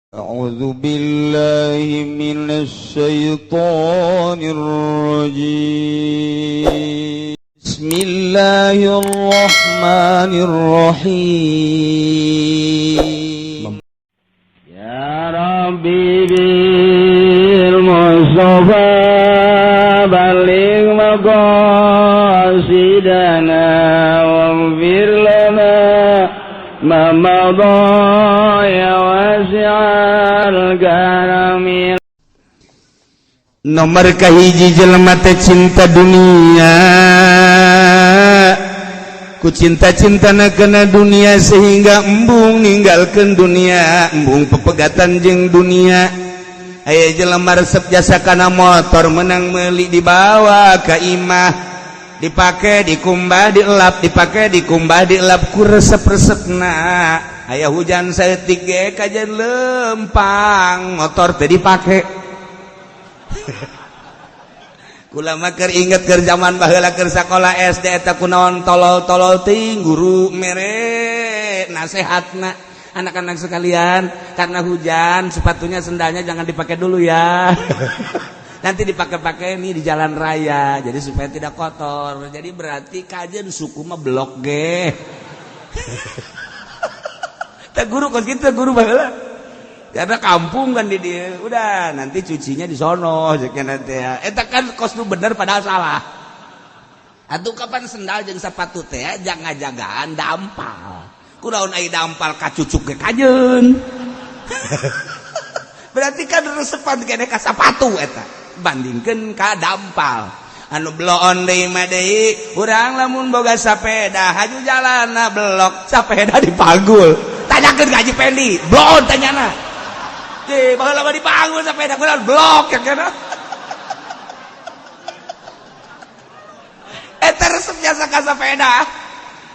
أعوذ بالله من الشيطان الرجيم بسم الله الرحمن الرحيم يا ربي بالمصطفى بلغ مقاصدنا واغفر لنا ما مضى يا واسع الكرم. Nomor kahiji jelema teh cinta dunia, ku cinta-cintana kena dunia sehingga embung ninggalkeun dunia, embung pepegatan jeung dunia. Aya jelema resep jasa kana motor menang meuli dibawa ka imah, dipake dikumbah dielap, dipake dikumbah dielap ku resep-resepna. Aya hujan saeutik ge kajen lempang motor teh dipake. Kula mah keur inget keur zaman baheula keur sakola SD eta kunaon tolol-tolol teuing guru mere nasehatna anak-anak sekalian, karena hujan sepatunya sendalnya jangan dipakai dulu ya. Nanti dipakai-pakai nih di jalan raya jadi supaya tidak kotor. Jadi berarti kajen suku mah blok ge. Tak guru kos gitu guru baheula. Karena kampung kan di dia. Udah nanti cucinya di sono jeung nanti ya. Eta kan kos nu bener padahal salah. Atuh kapan sendal jeung sepatu teh jangan jagaan dampal. Kunaon ai dampal kacucuk ge kajeun. Berarti kan resepan kene ka sepatu eta. Bandingkeun ka dampal. Anu bloon deui mah deui, urang lamun boga sapeda haju jalanna blok, sapeda dipagul. Tanyakeun ka Haji Pendi, bloon tanyana. Teh baheula mah dipagul sapeda kunaon blok ya kana. Eta resep jasa ka sapeda.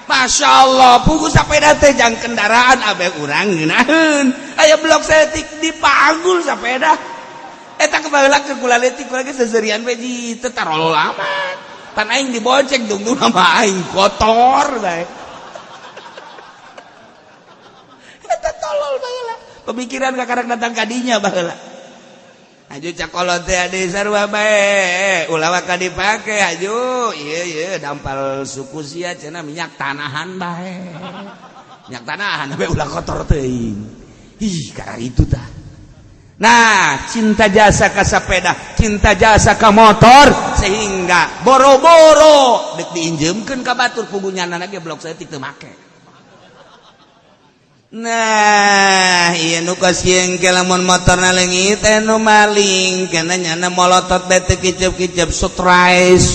Masya Allah, pugu sapeda teh jang kendaraan abe urang ngeunaheun. Aya blok setik dipagul sapeda. Eta kebaheula keur kula leutik kula ge seserian beji teu tarolol amat. Pan aing dibonceng dungdung mah aing kotor bae. Eta tolol baheula. Pemikiran kakarek datang ka dinya baheula. Aju cakolot teh ade sarua bae. Ulah ka dipake aju. Ieu dampal suku sia cenah minyak tanahan bae. Minyak tanahan bae ulah kotor teuing. Ih, karena itu tah. Nah, cinta jasa ka sapeda, cinta jasa ka motor sehingga boro-boro dek diinjemkeun ka batur pugunyana ge blok setik teu make. Nah, ieu nu kasieun ke lamun motorna leungit teh nu maling kana nyana molotot bae teu kicep-kicep stres.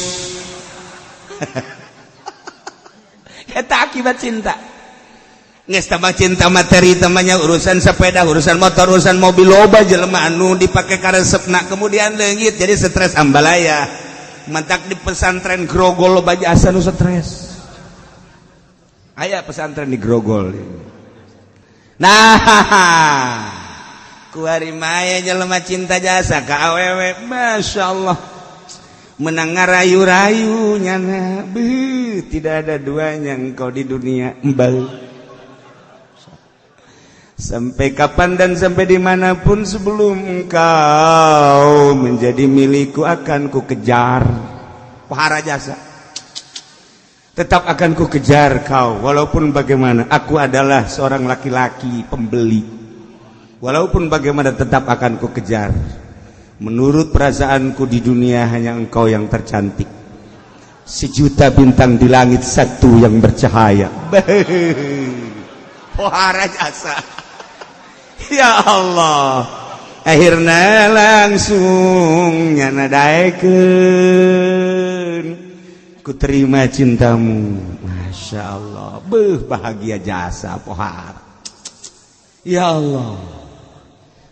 Eta akibat cinta. Nges tambah cinta materi temannya urusan sepeda, urusan motor, urusan mobil loba jelema anu dipake karesepna kemudian leungit jadi stres ambalaya. Mantak di pesantren Grogol loba jasa nu stres. Aya pesantren di Grogol. Nah, kuari maya jelema cinta jasa ka awewe, masyaallah. Menang ngarayu-rayu nyana, tidak ada duanya engkau di dunia embal. Sampai kapan dan sampai dimanapun sebelum engkau menjadi milikku akan ku kejar. Pahara jasa. Tetap akan ku kejar kau walaupun bagaimana. Aku adalah seorang laki-laki pembeli. Walaupun bagaimana tetap akan ku kejar. Menurut perasaanku di dunia hanya engkau yang tercantik. Sejuta bintang di langit satu yang bercahaya. Pahara jasa. Ya Allah, akhirnya langsung nyana daekeun ku terima cintamu. Masya Allah, bahagia jasa pohar. Ya Allah,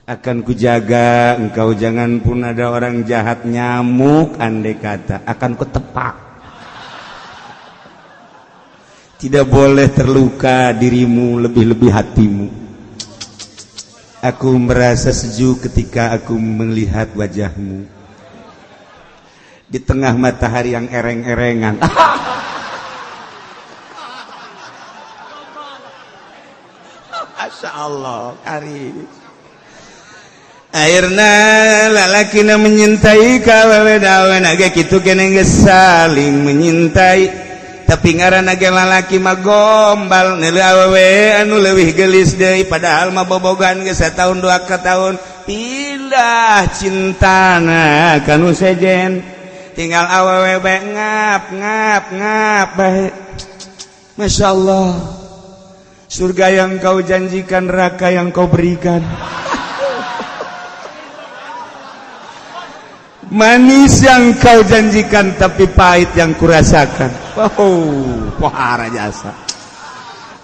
akan kujaga engkau jangan pun ada orang jahat nyamuk andai kata akan kutepak. Tidak boleh terluka dirimu lebih-lebih hatimu. Aku merasa sejuk ketika aku melihat wajahmu di tengah matahari yang ereng-erengan. Masya Allah, Karim. airna lalaki menyintai kawewe dawe naga kitu kene geus saling menyintai tapi ngaranna ge lalaki mah gombal neuleuh awewe anu leuwih geulis deui padahal mah bobogan geus sataun 2 tahun pindah cintana kanu sejen tinggal awewe bae ngap bae. Masya Allah, surga yang kau janjikan, neraka yang kau berikan. Manis yang kau janjikan tapi pahit yang kurasakan. Oh, pohara jasa.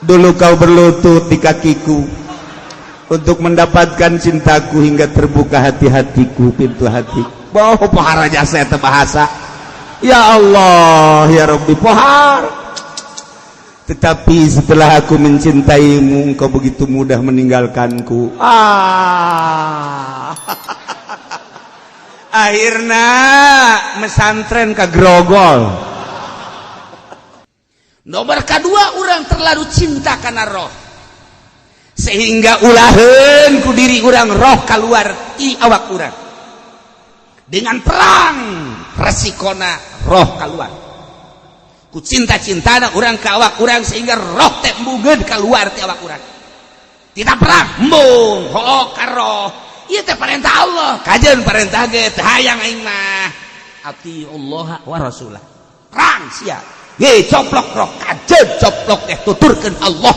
Dulu kau berlutut di kakiku untuk mendapatkan cintaku hingga terbuka hati-hatiku, pintu hati. Oh, pohara jasa itu bahasa. Ya Allah, ya Rabbi, pohar. Tetapi setelah aku mencintaimu, engkau begitu mudah meninggalkanku. Akhirnya mesantren ke Grogol. Nomor kedua, orang terlalu cinta karena roh sehingga ulaheun ku diri orang roh keluar ti awak orang dengan perang resikona roh keluar ku cinta-cintana orang ke awak orang sehingga roh teh embungeun keluar ti awak orang tidak perang embung hook ka roh. Ieu teh perintah Allah, kajeun perintah ge teh hayang aing mah ati Allah wa rasulah. Perang sia. Ge coplok roh kajeun coplok teh tuturkeun Allah.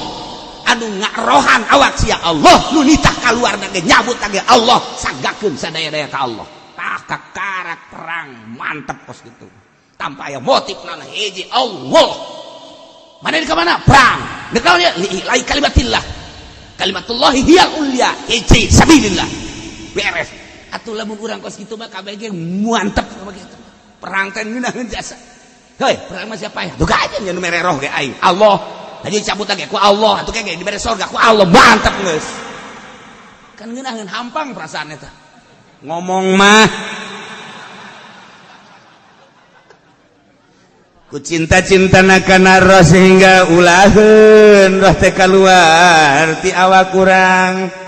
Anu ngarohan awak sia Allah, nu nitah kaluarna ge nyabut ge Allah, sagakeun sadaya-daya ka Allah. Tah kakarak perang mantep pos kitu. Tanpa aya motifna hiji Allah. Mana di ka mana? Perang. Nekaon ya lillahi kalimatillah. Kalimatullahi hiyal ulya, hiji sabilillah. Beres atuh lamun urang kos kitu mah kabeh ge mantep begitu perang teh ngeunaheun jasa heuy perang mah siapa ya duga aja nu mere roh ge aing Allah tadi cabut ge ku Allah atuh ge dibere surga ku Allah mantep geus kan ngeunaheun hampang perasaan eta ngomong mah ku cinta-cintana kana roh sehingga ulaheun roh teh kaluar ti awak urang.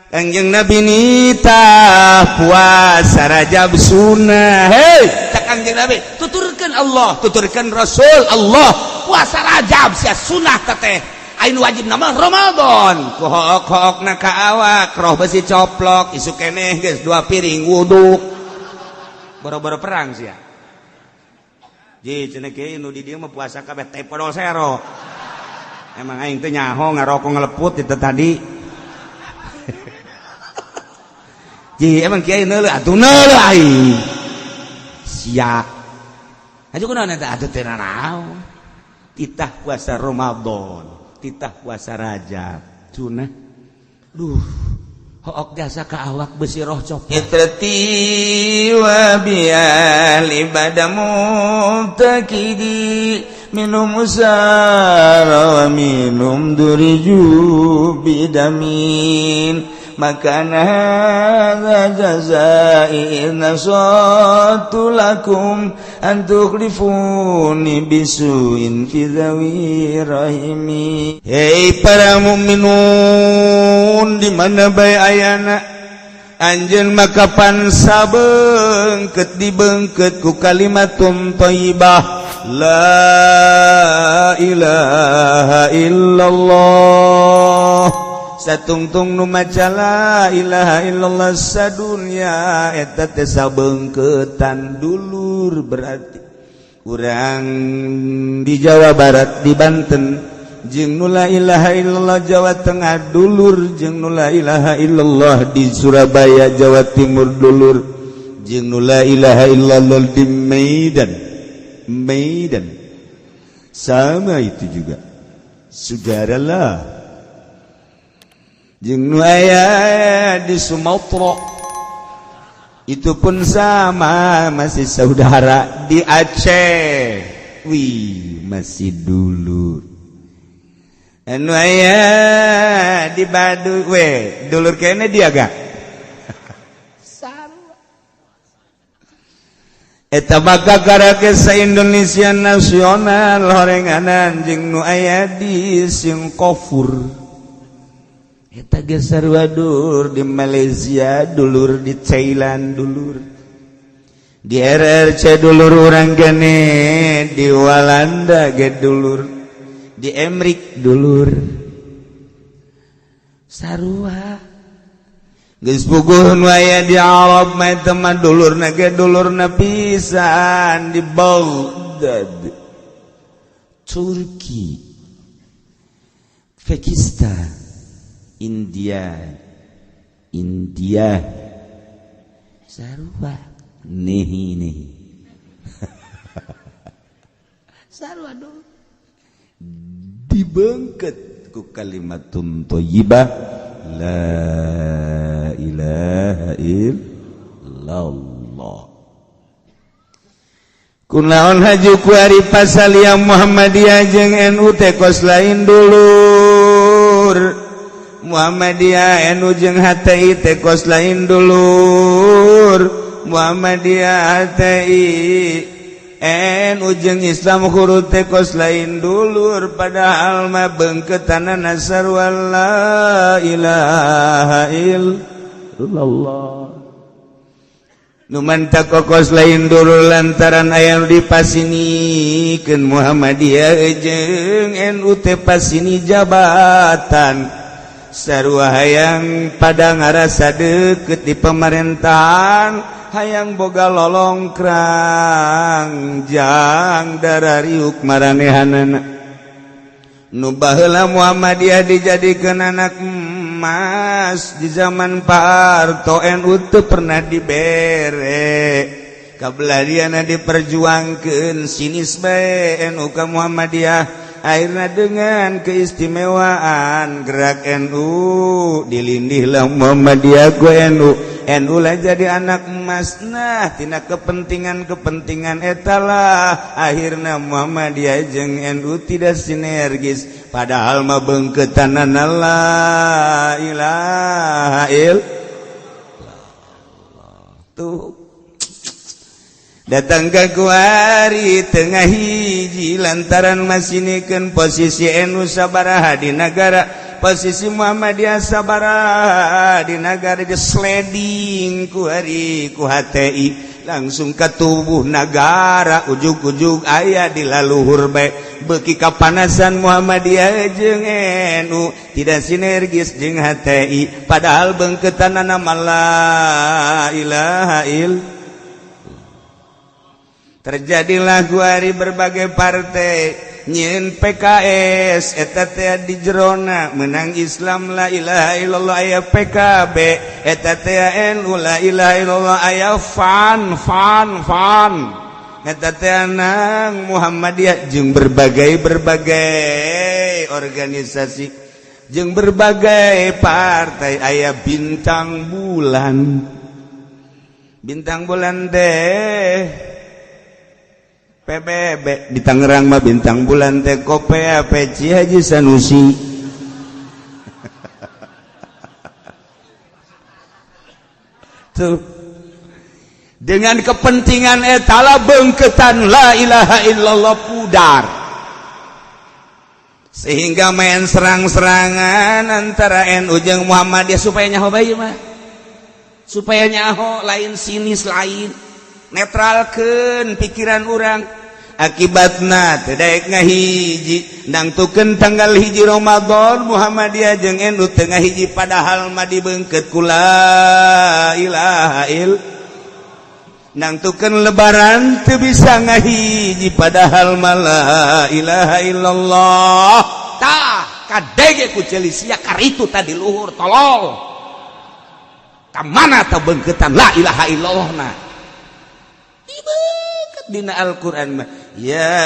Kanjeng Nabi nitah puasa Rajab sunnah. Hei, cak Kanjeng Nabi, tuturkeun Allah, tuturkeun Rasul Allah, puasa Rajab sia sunnah teh. Ain wajib nama Ramadan. Ku hook-hookna ka awak, roh besi coplok, isu keneh geus 2 piring wuduk. Boro-boro perang sia. Ji cenah kieu nu di dieu mah puasa kabeh teh podol sero. Emang aing teh nyaho ngarokok ngeleput itu tadi. Ji emang kiai neuleuh atuh neuleuh aing. Sia. Aju kunaon eta atuh teh naon? Titah puasa Ramadan, titah puasa Rajab. Sunah. Duh. Hook jasa ka awak besi roh cop. Itrati wa bial ibadamu takidi minum usara wa minum duriju bidamin. Makana hadza jazai nasatu lakum antuklifuni bisuin fi zawi rahimi. Hei para mukminun di mana bae ayana anjeun makapan sabeungkeut dibeungkeut ku kalimatun thayyibah la ilaha illallah. Satungtung nu maca la ilaha illallah sadunya eta teh sabeungkeutan dulur berarti urang di Jawa Barat di Banten jeung nu la ilaha illallah Jawa Tengah dulur jeung nu la ilaha illallah di Surabaya Jawa Timur dulur jeung nu la ilaha illallah di Medan sama itu juga saudaralah jeung nu aya di Sumatera itu pun sama masih saudara di Aceh wih masih dulur anu aya di Baduy we dulur kene dia gak sama eta maka karake sa-Indonesia nasional horenganan jeung nu aya di Singapura. eta ge sarua dulur di Malaysia, dulur di Thailand, dulur di RRC, dulur urang gene di Walanda ge dulur, di Emrik dulur sarua geus puguhun waya di Arab mah teman dulurna ge dulurna pisan di Baghdad, Turki, Pakistan, India sarua nehi sarua dulu dibengket ku kalimatun thayyibah la ilaha illallah. Kunaon haju ku ari pasalia Muhammadiyah jeung NU teh kos lain dulur, Muhammadiyah NU jeung HTI teh kos lain dulur, Muhammadiyah HTI NU jeung Islam huruf teh kos lain dulur, padahal mah beungketanana sarua la ilaha illallah. Nu manta kokos lain dulur lantaran aya nu dipasinikeun Muhammadiyah jeung NU teh pasini jabatan, sarua hayang pada ngarasa deukeut di pemerintahan, hayang boga lolongkrang jang darariuk maranehanana. Nu baheula Muhammadiyah dijadikeun anak emas di zaman Pak Harto, NU teu pernah dibere, kabeladiana diperjuangkeun sinis bae NU ka Muhammadiyah. Akhirna dengan keistimewaan gerak NU dilindihlah Muhammadiyah ku NU lah jadi anak emas. Nah tina kepentingan etalah akhirna Muhammadiyah jeung NU tidak sinergis, padahal mah beungkeutanana la ilaha illallah. Tuh datang ka kuari tengah hiji lantaran masinikeun posisi NU sabaraha di negara, posisi Muhammadiyah sabaraha di negara, di sliding kuari ku HTI langsung ke tubuh negara, ujug-ujug aya di laluhur bae. Beuki kapanasan Muhammadiyah jeung NU tidak sinergis jeung HTI, padahal beungkeutanana mah la ilaha illallah. Terjadilah guari berbagai partai nyen PKS eta teh di jerona menang Islam la ilaha illallah aya PKB, eta teh NU la ilaha illallah aya FAN eta teh nang Muhammadiyah jeung berbagai organisasi jeung berbagai partai aya bintang bulan teh PBB di Tangerang mah bintang bulan teh Kopea Peci Haji Sanusi. Tuh dengan kepentingan etala beungkeutan la ilaha illallah pudar, sehingga main serang-serangan antara NU jeung Muhammadiyah supaya nyaho bae mah, supaya nyaho lain sinis lain netralkeun pikiran urang. Akibatna teu daek ngahiji nangtukeun tanggal 1 Ramadan Muhammadiyah jeung NU teu ngahiji, padahal mah dibeungkeut ku la ilaha illallah. Nangtukeun lebaran teu bisa ngahiji, padahal mah la ilaha illallah. Tah kadege ku celisia karitu tadi luhur tolol. Ka mana teh beungkeutan la ilaha illallah na? Dina Al-Quran mah ya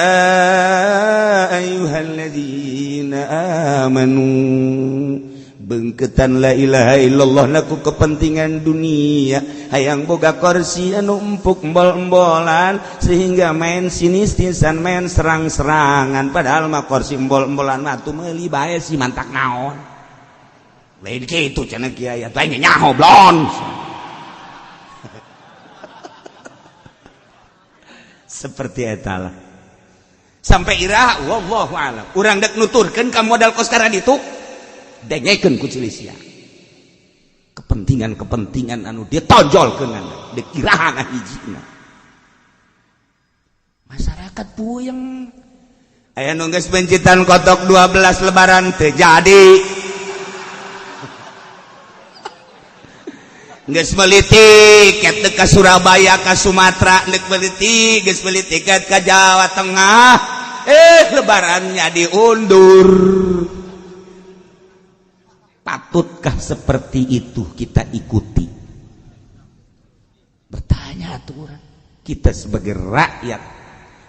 ayyuhalladzina amanu, beungkeutan la ilaha illallah naku kepentingan dunia, hayang boga kursi anu empuk embol-embolan sehingga main sinis tinsan main serang-serangan, padahal mah kursi embol-embolan mah atuh meuli bae si mantak naon lain kitu cenah kiai lain nyaho blon. Seperti etalah sampai iraha wallahu a'lam urang dek nuturkeun ka modal kos karena ditu dengekeun ku Cilisia kepentingan anu dia tonjolkeun dikirahan hijina masyarakat puyeng aya nu geus bencitan kotok 12 lebaran teu jadi geus meuli tiket ka Surabaya ka Sumatera neuk meuli geus meuli tiket ka Jawa Tengah lebarannya diundur. Patutkah seperti itu kita ikuti? Bertanya aturan. Kita sebagai rakyat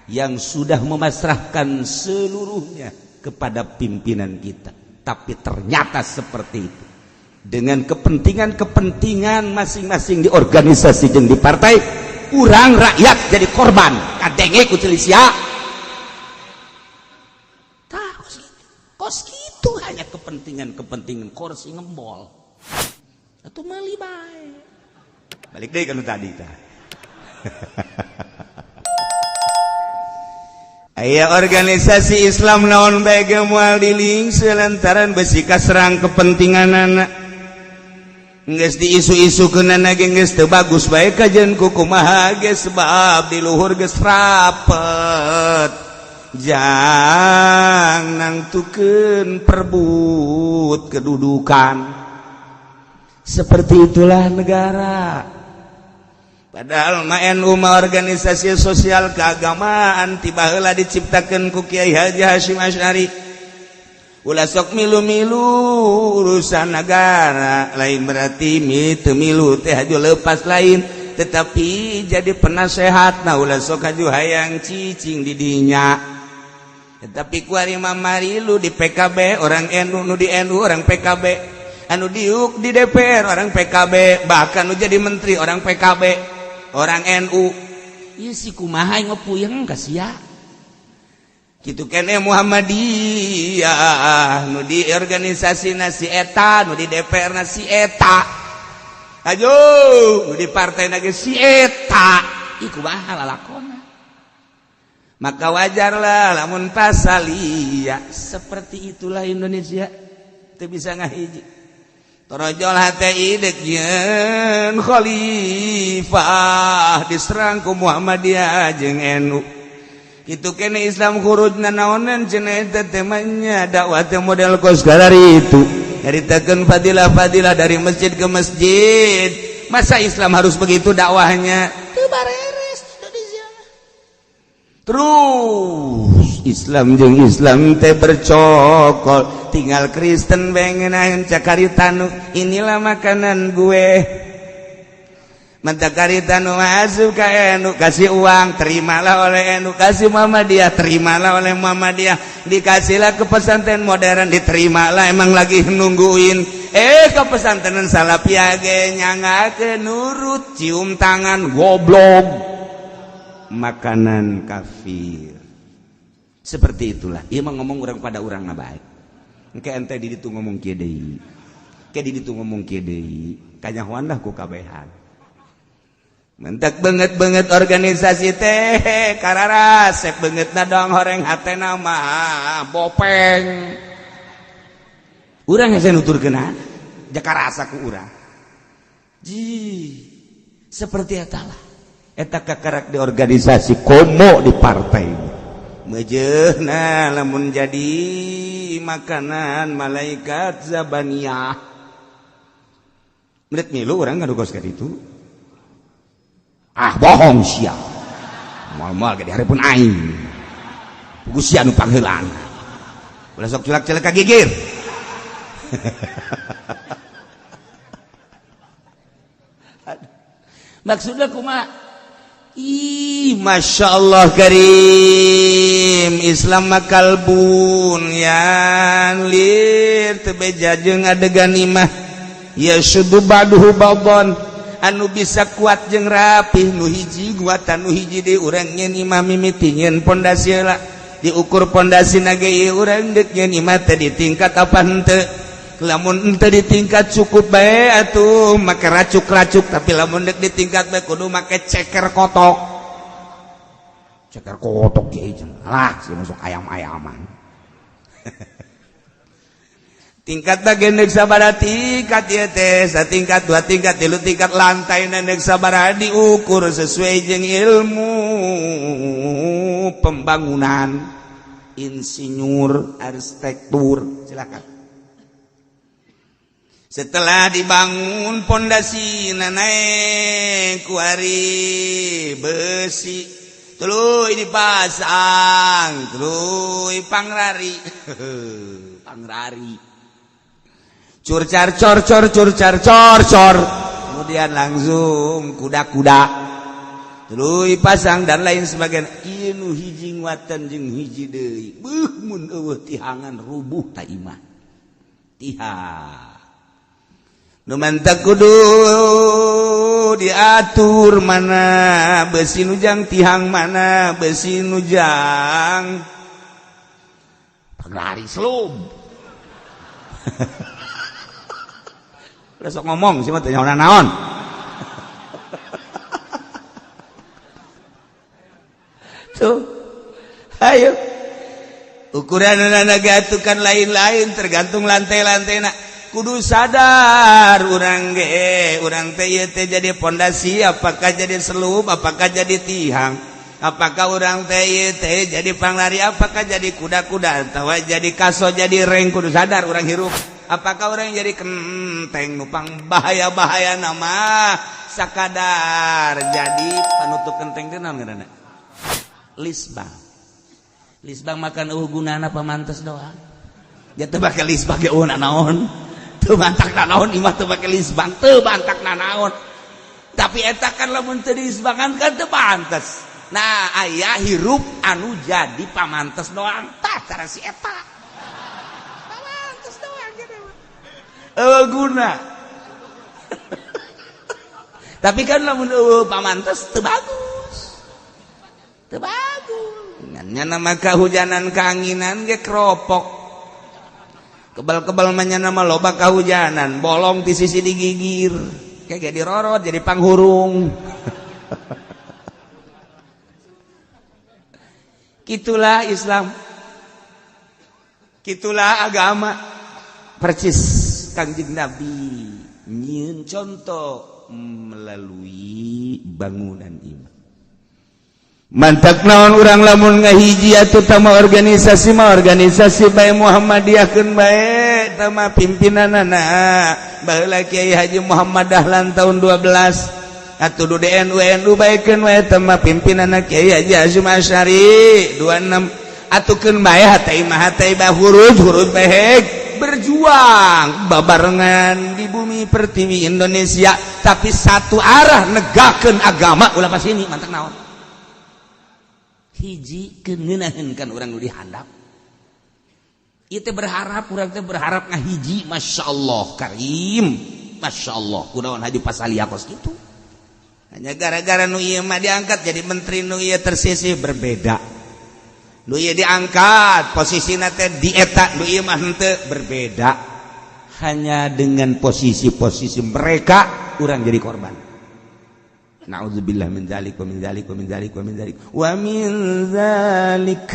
yang sudah memasrahkan seluruhnya kepada pimpinan kita, tapi ternyata seperti itu. Dengan kepentingan masing-masing di organisasi jeung di partai, urang rakyat jadi korban. Kadenge ku Cilisia. Kos gitu hanya kepentingan kursi ngembol atau meuli bae balik deui kana tadi tah aya organisasi Islam naon bae ge moal dilingseun lantaran besi kaserang kepentinganana geus diisu-isukeunana ge geus teu bagus bae kajeun ku kumaha ge sebab di luhur geus rapet jangan nangtukeun perbut kedudukan seperti itulah negara padahal NU organisasi sosial keagamaan tiba heula diciptakeun ku Kiai Haji Hasyim Asy'ari ulah sok milu-milu urusan negara lain berarti teu milu teh haju leupas lain tetapi jadi penasehat nah ulah sok haju hayang cicing di dinya. Tapi kuari mamarilu di PKB orang NU nu di NU orang PKB anu diuk di DPR orang PKB bahkan nu jadi menteri orang PKB orang NU ieu si kumaha ngepuyeng ka sia kitu keneh Muhammadiyah nu di organisasina si eta nu di DPR na si eta ajo nu di partai na ge si eta ieu kumaha lalakonna. Maka wajarlah lamun pasalia seperti itulah Indonesia teu bisa ngahiji torojol HTI deuk yeun khalifah diserang ku Muhammadiyah jeung NU kitu kene Islam khurujna naonan cenah eta temanya dakwah teh model kos galari itu nyaritakeun fadilah-fadilah dari masjid ke masjid masa Islam harus begitu dakwahnya teu bare terus Islam jeung Islam teh bercokol tinggal Kristen bengenahan cakaritanu inilah makanan gue manta karitanu masuk ka NU kasih uang terimalah oleh NU kasih Muhammadiyah terimalah oleh Muhammadiyah dikasihlah ke pesantren modern diterimalah emang lagi nungguin ke pesantren Salafiyah ge nyangakeun nurut cium tangan goblok makanan kafir seperti itulah ieu mah ngomong urang pada urang na bae engke ente di ditu ngomong kieu deui ke di ditu ngomong kieu deui kanyahoan lah ku kabehan mentek banget organisasi teh kararas sek beungeutna dong horeng hatena mah bopeng urang hese nuturkeun jakarasa ku urang seperti eta lah eta kakarak di organisasi komo di partai mejeuna lamun jadi makanan malaikat zabaniyah menit milu urang ngadugos ka ditu bohong sia moal-moal ge di hareupeun aing pugu sia nu pangheulaan ulah sok cilak-cilak ka gigir maksudna kumaha Masya Allah karim Islam makalbun yang lir tebeja jeung adegan imah ya syudu baduhu babon anu bisa kuat jeung rapih nu hiji guatan nu hiji di urang nyeun imah mimiti nyeun pondasi heula diukur pondasina ge ieu urang deuk nyeun imah teh di tingkat apa henteu lamun teu di tingkat cukup bae atuh make racuk-racuk tapi lamun deuk di tingkat bae kudu make ceker kotok ge jeung lah sih masuk ayam-ayaman tingkat gendek sabaraha tingkat ieu teh satingkat 2 tingkat 3 tingkat lantai nenek sabaraha diukur sesuai jeung ilmu pembangunan insinyur arsitektur silakan. Setelah dibangun pondasi naik ku ari besi tuluy dipasang tuluy pangrari pangrari curcar cor kemudian langsung kuda-kuda tuluy pasang dan lain sebagainya ieu nu hiji nguatan jeung hiji deui beuh mun eueuh tihangan rubuh ta imah tihang nu mantak kudu diatur mana besi nujang tihang mana besi nujang pangrari selum sok ngomong sih mah teh naon tuh ayo ukuran nagatukan lain-lain tergantung lantai-lantaina kudu sadar urang teh jadi pondasi apakah jadi selub apakah jadi tihang apakah urang teh jadi panglari apakah jadi kuda-kuda atawa jadi kaso jadi reng kudu sadar urang hirup apakah urang jadi kenteng nupang bahaya-bahaya nama sakadar jadi panutup kenteng teh naon ngaranna lisbang makan gunana pamantes doang ya teu bake lisbang ge naon teu bantak naon imah teu bake lisbang teu bantak naon tapi eta kan lamun teu dilisbangan kan teu pantes nah aya hirup anu jadi pamantes doang tah cara si eta pamantes doang gitu guna tapi kan lamun pamantes teu bagus nya nama kahujanan kaanginan ge keropok kebal-kebal manya nama loba kahujanan bolong di sisi digigir kayak dirorot jadi panghurung gitulah Islam gitulah agama percis Kangjeng Nabi nyieun contoh melalui bangunan iman mantak naon urang lamun ngahiji atuh tama organisasi bae Muhammadiyahkeun bae tama pimpinanana baheula Kiai Haji Muhammad Dahlan tahun 12 atuh du DNU baekeun wae tama pimpinanna Kiai Haji Hasyim Asy'ari 26 atukeun bae hatai huruf bae berjuang babarengan di bumi pertiwi Indonesia tapi satu arah negakeun agama ulah pas ini mantak naon hiji keunaheun kan urang nu dihandap ieu teh berharap urang teh berharap ngahiji masyaallah karim masyaallah kunaon haji pasaliakos kitu hanya gara-gara nu ieu mah diangkat jadi menteri nu ieu tersisih berbeda nu ieu diangkat posisina teh di eta nu ieu mah henteu berbeda hanya dengan posisi-posisi mereka urang jadi korban. Na'udzubillah min dzalik wa min dzalik wa min dzalik wa min dzalik wa min dzalik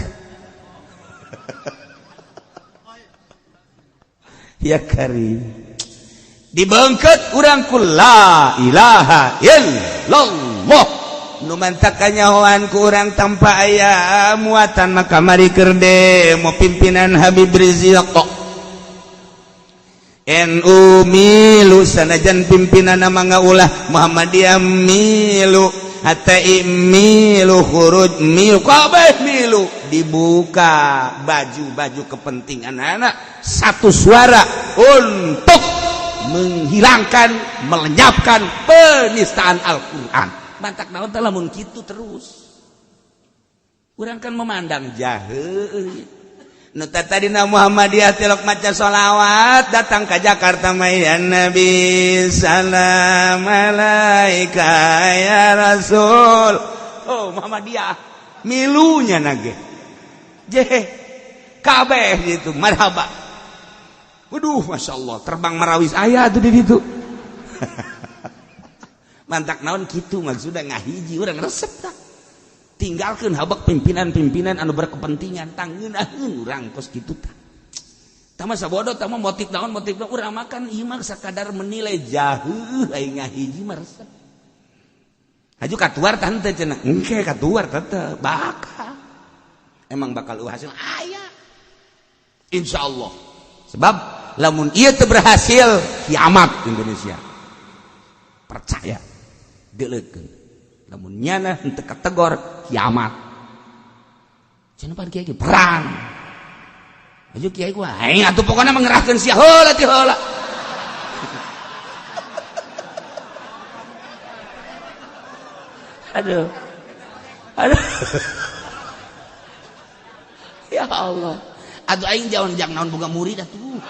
ya karim dibeungkeut urang ku la ilaha illallah nu mantak kanyahoan ku urang tanpa aya muatan maka mari keur demo pimpinan Habib Rizieq NU milu sanajan pimpinan nama ngaulah Muhammadiyah milu HTI milu huruj milu kabeh milu dibuka baju kepentingan anak satu suara untuk menghilangkan melenyapkan penistaan Al-Quran mantak naon teh lamun kitu terus urang kan memandang jahe nu tadina Muhammadiyah tilok maca sholawat datang ke Jakarta ya Nabi salam alaika ya Rasul oh Muhammadiyah milunya nage jeh kabeh gitu marhaba waduh Masya Allah terbang marawis ayah tuh di situ mantak naon gitu maksudnya ngahiji urang resep tak tinggalkan habak pimpinan-pimpinan anu berkepentingan tangeunaheun urang kos kitu tah Tama sabodo tama motif naon urang makan ieu mah sakadar menilai jaheuh aing ngahiji mah resep. Haju katuar tah henteu cenah. Engke katuar tetep bakal. Emang bakal hasil aya. Insyaallah. Sebab lamun ieu teu berhasil kiamat Indonesia. Percaya. Deulekeun. Lamun nyana henteu kategor kiamat. Cenah pan kiai perang. Aju kiai gua, aing atuh pokona mengerahkeun sia heula ti heula. Aduh. Ya Allah. Atuh aing jangan naon boga murid atuh.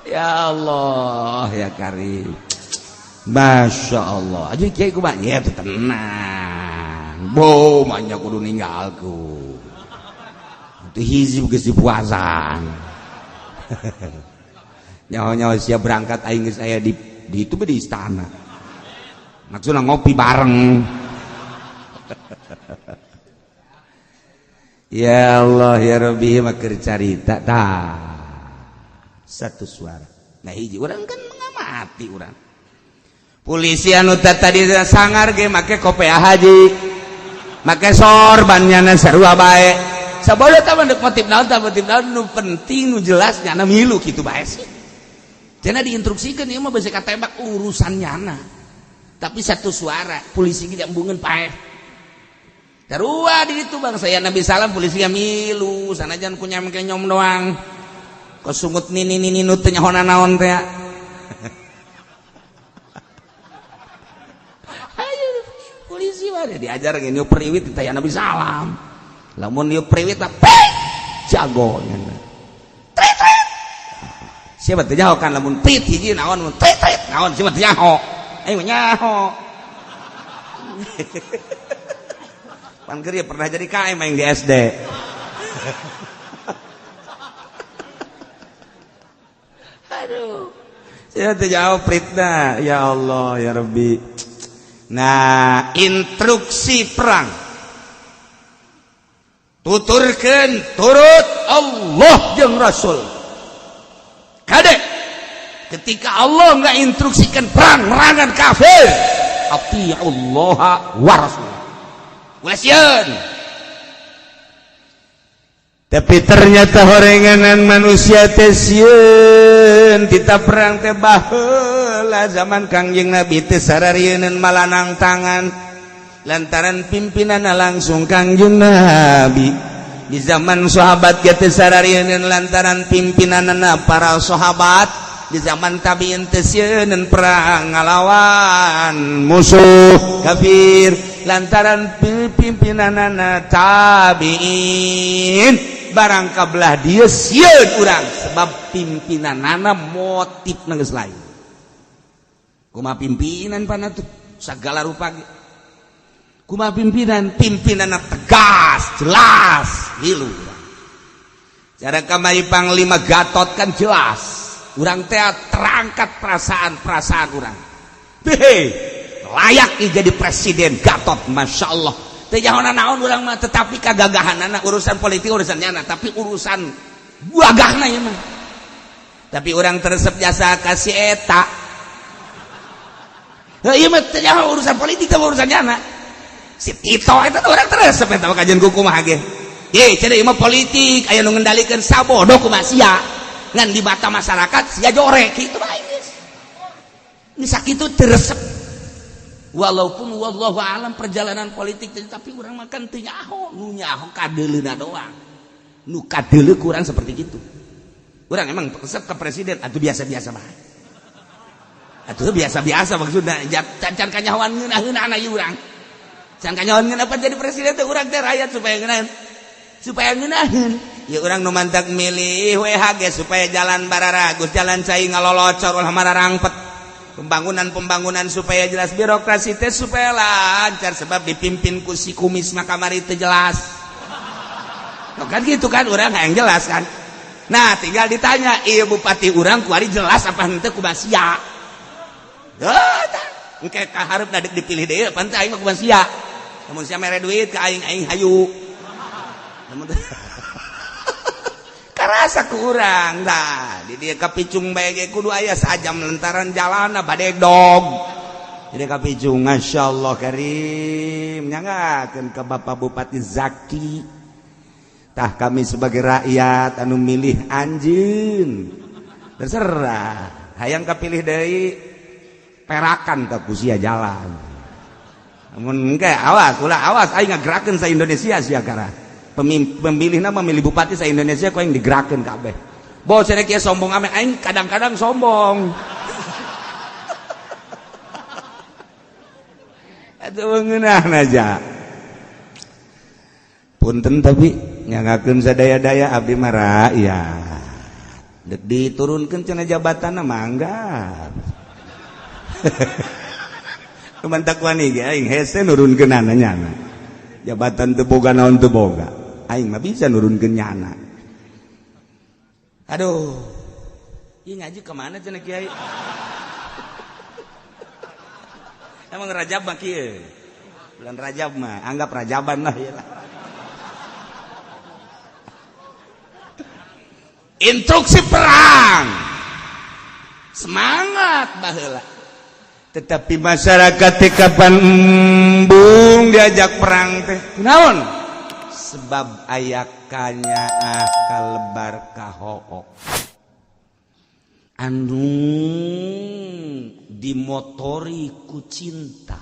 Ya Allah, ya Karim. Masya Allah. Aja kiai kumaha? Ya tenang. Bo, manya kudu ninggalku. Itu hiji geus dipuasan. Nyawa-nyawa siap berangkat aing geus aya di itu di istana. Maksudna ngopi bareng. Ya Allah ya Rabbi makeur carita tah. Satu suara. Nah hiji urang kan mengamati urang. Polisi anu tadi sangar ge make kopiah haji. Make sorbannya sarua bae. Sabodo teh mah motif naon nu penting nu jelas nyana milu kitu bae sih. Cenah diinstruksikeun ieu mah beusi katembak urusan nyana. Tapi satu suara polisi ge embungeun paeh. Sarua di ditu bang saya Nabi salam polisi ge milu sanajan ku nyam nyom doang. Kosungut nini nu teu nyahona naon teh. Polisi mah diajar ge niup priwit teh Nabi salam. Lamun niup priwit mah jago nya. Tret. Siapa teh nyaho kan lamun prit hiji naon mun tret naon siapa teh nyaho. Aing mah nyaho. Pan keur pernah jadi KM aing di SD. Aduh. Siapa teh nyaho pritna. Ya Allah ya Rabbi. Nah, instruksi perang tuturkeun turut Allah jeung Rasul. Kade ketika Allah enggak instruksikan perang merangan kafir, atiullah wa rasul. Wasian. Tapi ternyata horenganan manusia teh sieun kita perang teh baheula zaman Kangjeng Nabi teh sararieun malanang tangan lantaran pimpinanna langsung Kangjeng Nabi. Di zaman sahabat ge teh sararieun lantaran pimpinanna para sahabat. Di zaman tabiin teh sieun perang ngalawan musuh kafir lantaran pimpinanna tabiin. Barang kabelah dia sieun urang sebab pimpinanana motifna geus lain. Kumaha pimpinan pana tuh sagala rupa ge. Kumaha pimpinanna tegas, jelas, hilu. Cara kamari Panglima Gatot kan jelas. Urang teh terangkat perasaan urang. Layak jadi presiden Gatot, Masya Allah. Teh jahona naon urang mah tetapi kagagahanana urusan politik urusan nyana tapi urusan gagahna ieu mah. Tapi urang teresep jasa ka si eta. Ieu mah teh urusan politik teh urusan nyana. Si Tito eta urang teresep eta kajian ku kumaha ge. Ye cenah ieu mah politik aya nu ngendalikeun sabodo kumaha sia. Ngan di mata masyarakat sia jorek kitu bae geus. Ini sakitu teresep. Walaupun wallahu alam perjalanan politik tapi urang makan teu nyaho, nu nyaho kadeleuna doang. Nu kadele kurang seperti gitu. Urang emang resep ke presiden atuh biasa-biasa bae. Atuh biasa-biasa maksudna can kanyahoan ngeunah-ngeunahna ieu urang. Can kanyahoan ngeunah jadi presiden teh urang teh rakyat supaya ngeunaheun. Ya urang nu mantak milih WHG supaya jalan bararagus, jalan cai ngalolocor ulah mararangpet. Pembangunan supaya jelas, birokrasi teh supaya lancar sebab dipimpin ku si kumis mah kamari teu jelas. Kan gitu kan urang hayang jelas kan. Nah, tinggal ditanya, ieu bupati urang kuari jelas apa henteu kumaha sia. Engke ka hareupna deuk dipilih deui pan teh aing mah kumaha sia. Namun sia mere duit ka aing hayu. karasa kurang dah di dia kapicung bae kudu aya sajam lantaran jalana bade dog jadi kapicung masyaallah karim nyangakeun ka Bapak Bupati Zaki tah kami sebagai rakyat anu milih anjeun terserah hayang kapilih deui perakan ka kusia jalan mun engke awas ulah awas aing ngagerakeun sa Indonesia sia kara pemilihna memilih bupati sa Indonesia kok yang digerakeun kabeh bos cenah kieu sombong ame aing kadang-kadang sombong atuh ngeunahna aja punten tapi nyangakeun sadaya-daya abdi mah rakyat dek diturunkeun cenah jabatanna mangga mantak wani ge aing hese nurunkeun nyana jabatan teu boga naon teu boga aing mah bisa nurunkeun nyana aduh ieu ngaji ke mana cenah kiai emang Rajab mah kieu bulan Rajab mah anggap Rajaban lah ya instruksi perang semangat baheula tetapi masyarakat teh kapan embung diajak perang teh naon sebab aya kanyaah kalebar kahook anu dimotori ku cinta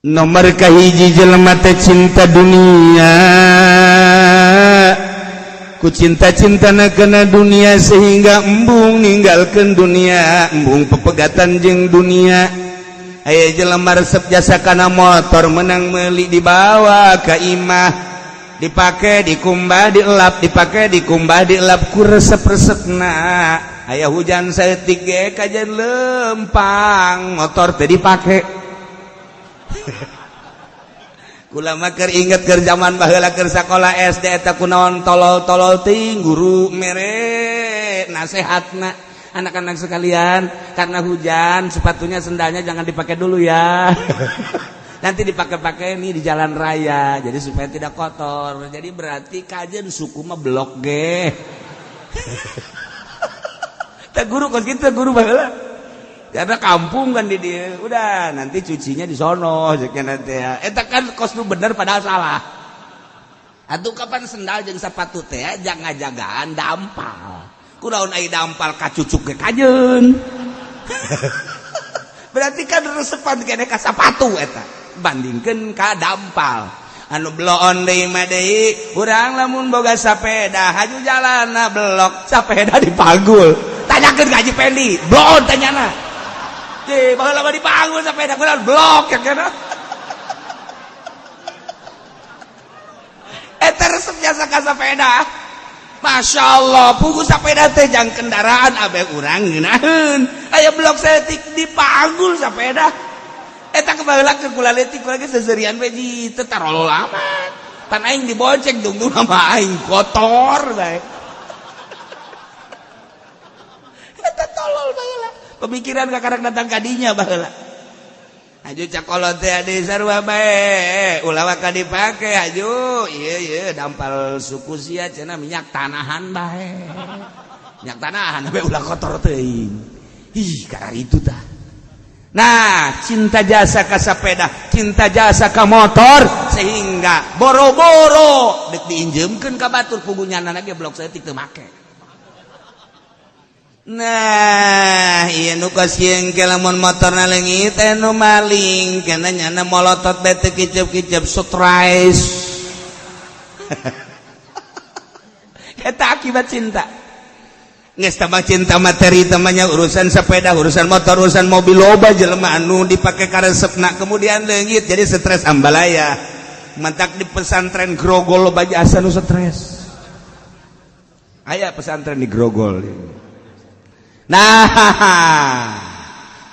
nomor kahiji jelema teh cinta dunia ku cinta-cintana kena dunia sehingga embung ninggalkeun dunia embung pepegatan jeung dunia aya jelema resep jasa kana motor menang meuli dibawa ka imah dipake dikumbah dielap dipake dikumbah dielap ku resep-resepna aya hujan saeutik ge kajen lempang motor teh dipake kula mah keur inget keur zaman baheula keur sakola SD eta kunaon tolol-tolol teuing guru mere nasehatna anak-anak sekalian karena hujan sepatunya sendalnya jangan dipakai dulu ya nanti dipakai-pakai nih di jalan raya jadi supaya tidak kotor jadi berarti kajen suku mah blok ge teh guru kos kitu guru baheula karena kampung kan di dia udah nanti cucinya di sono jeknya nanti ya eta kan kos nu bener padahal salah atuh kapan sendal jeung sepatu teh jangan jagaan dampal kunaon ai dampal kacucuk ge kajeun berarti kan resepan kene ka sepatu eta bandingkeun ka dampal anu bloon deui mah deui urang lamun boga sapeda haju jalanna blok sapeda dipagul tanyakeun ka Haji Pendi bloon tanyana baheula mah dipanggul sepeda kunaon blok ya kana eta resep jasa ka sepeda masyaallah pugu sepeda teh jang kendaraan abe urang ngeunaheun aya blok setik dipanggul sepeda eta kebaheula ke kula leutik lagi seserian beji teu tarolol amat pan aing dibonceng dungdung mah aing kotor bae eta tolol baheula pemikiran kakarak datang kadinya baheula aju cakolot teh adi sarua bae ulah ka dipake aju ieu dampal suku sia cenah minyak tanahan bae minyak tanahan bae ulah kotor teuing ih karena itu tah nah cinta jasa ka sepeda cinta jasa ka motor sehingga boro-boro dek diinjemkeun ka batur pugunyana ge blok saeutik teu make nah iya nu kasieun ke lamun motorna leungit teh nu maling kana nyana molotot bae teu kicep-kicep stress eta akibat cinta geus tambah cinta materi tamanya urusan sepeda urusan motor urusan mobil loba jelema anu dipake ka resepna kemudian leungit jadi stres ambalaya mantak di pesantren Grogol loba asa nu stres aya pesantren di Grogol nah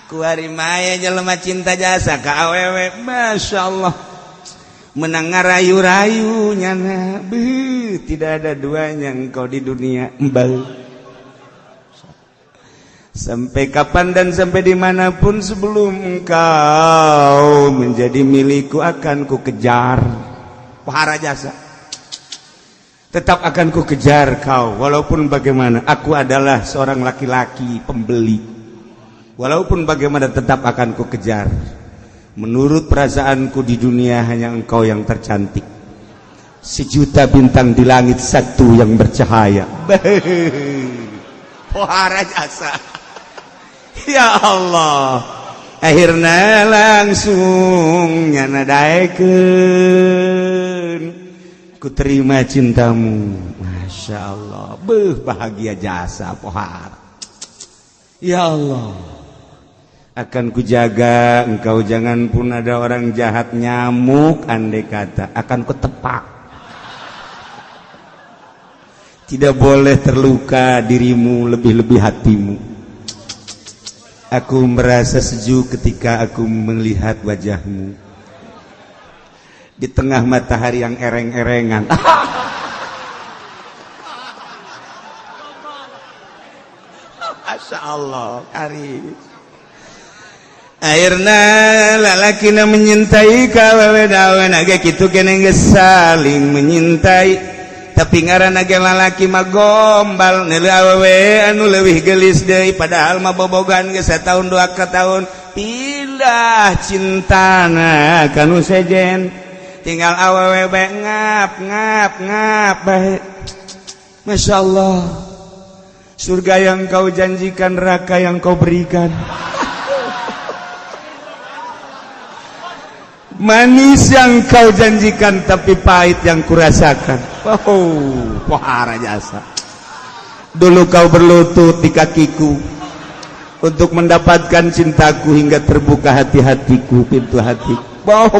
kuari maya jelema cinta jasa ka awewe masyaallah menang ngarayu-rayu nyana tidak ada duanya engkau di dunia mbal sampai kapan dan sampai dimanapun sebelum engkau menjadi milikku akan ku kejar Pohara jasa. Tetap akan ku kejar kau walaupun bagaimana. Aku adalah seorang laki-laki pembeli. Walaupun bagaimana tetap akan ku kejar. Menurut perasaanku di dunia hanya engkau yang tercantik. 1.000.000 bintang di langit, satu yang bercahaya. Pohara jasa. Ya Allah. Akhirna langsung nyanadaikeun ku terima cintamu. Masya Allah. Bahagia jasa pohara. Ya Allah, akan kujaga engkau, jangan pun ada orang jahat nyamuk andai kata, akan kutepak. Tidak boleh terluka dirimu, lebih-lebih hatimu. Aku merasa sejuk ketika aku melihat wajahmu di tengah matahari yang ereng-erengan. Masya Allah, karim. Akhirna lalakina menyintai kawewe naga kitu kene geus saling menyintai. Tapi ngaranna ge lalaki mah gombal neuleuh awewe anu leuwih geulis deui, padahal mah bobogan geus sataun 2 tahun. Pindah cintana kanu sejen, tinggal awewe bae ngap bae. Masya Allah, surga yang kau janjikan, neraka yang kau berikan. Manis yang kau janjikan, tapi pahit yang kurasakan. Pohara jasa. Dulu kau berlutut di kakiku untuk mendapatkan cintaku, hingga terbuka hati-hatiku, pintu hati.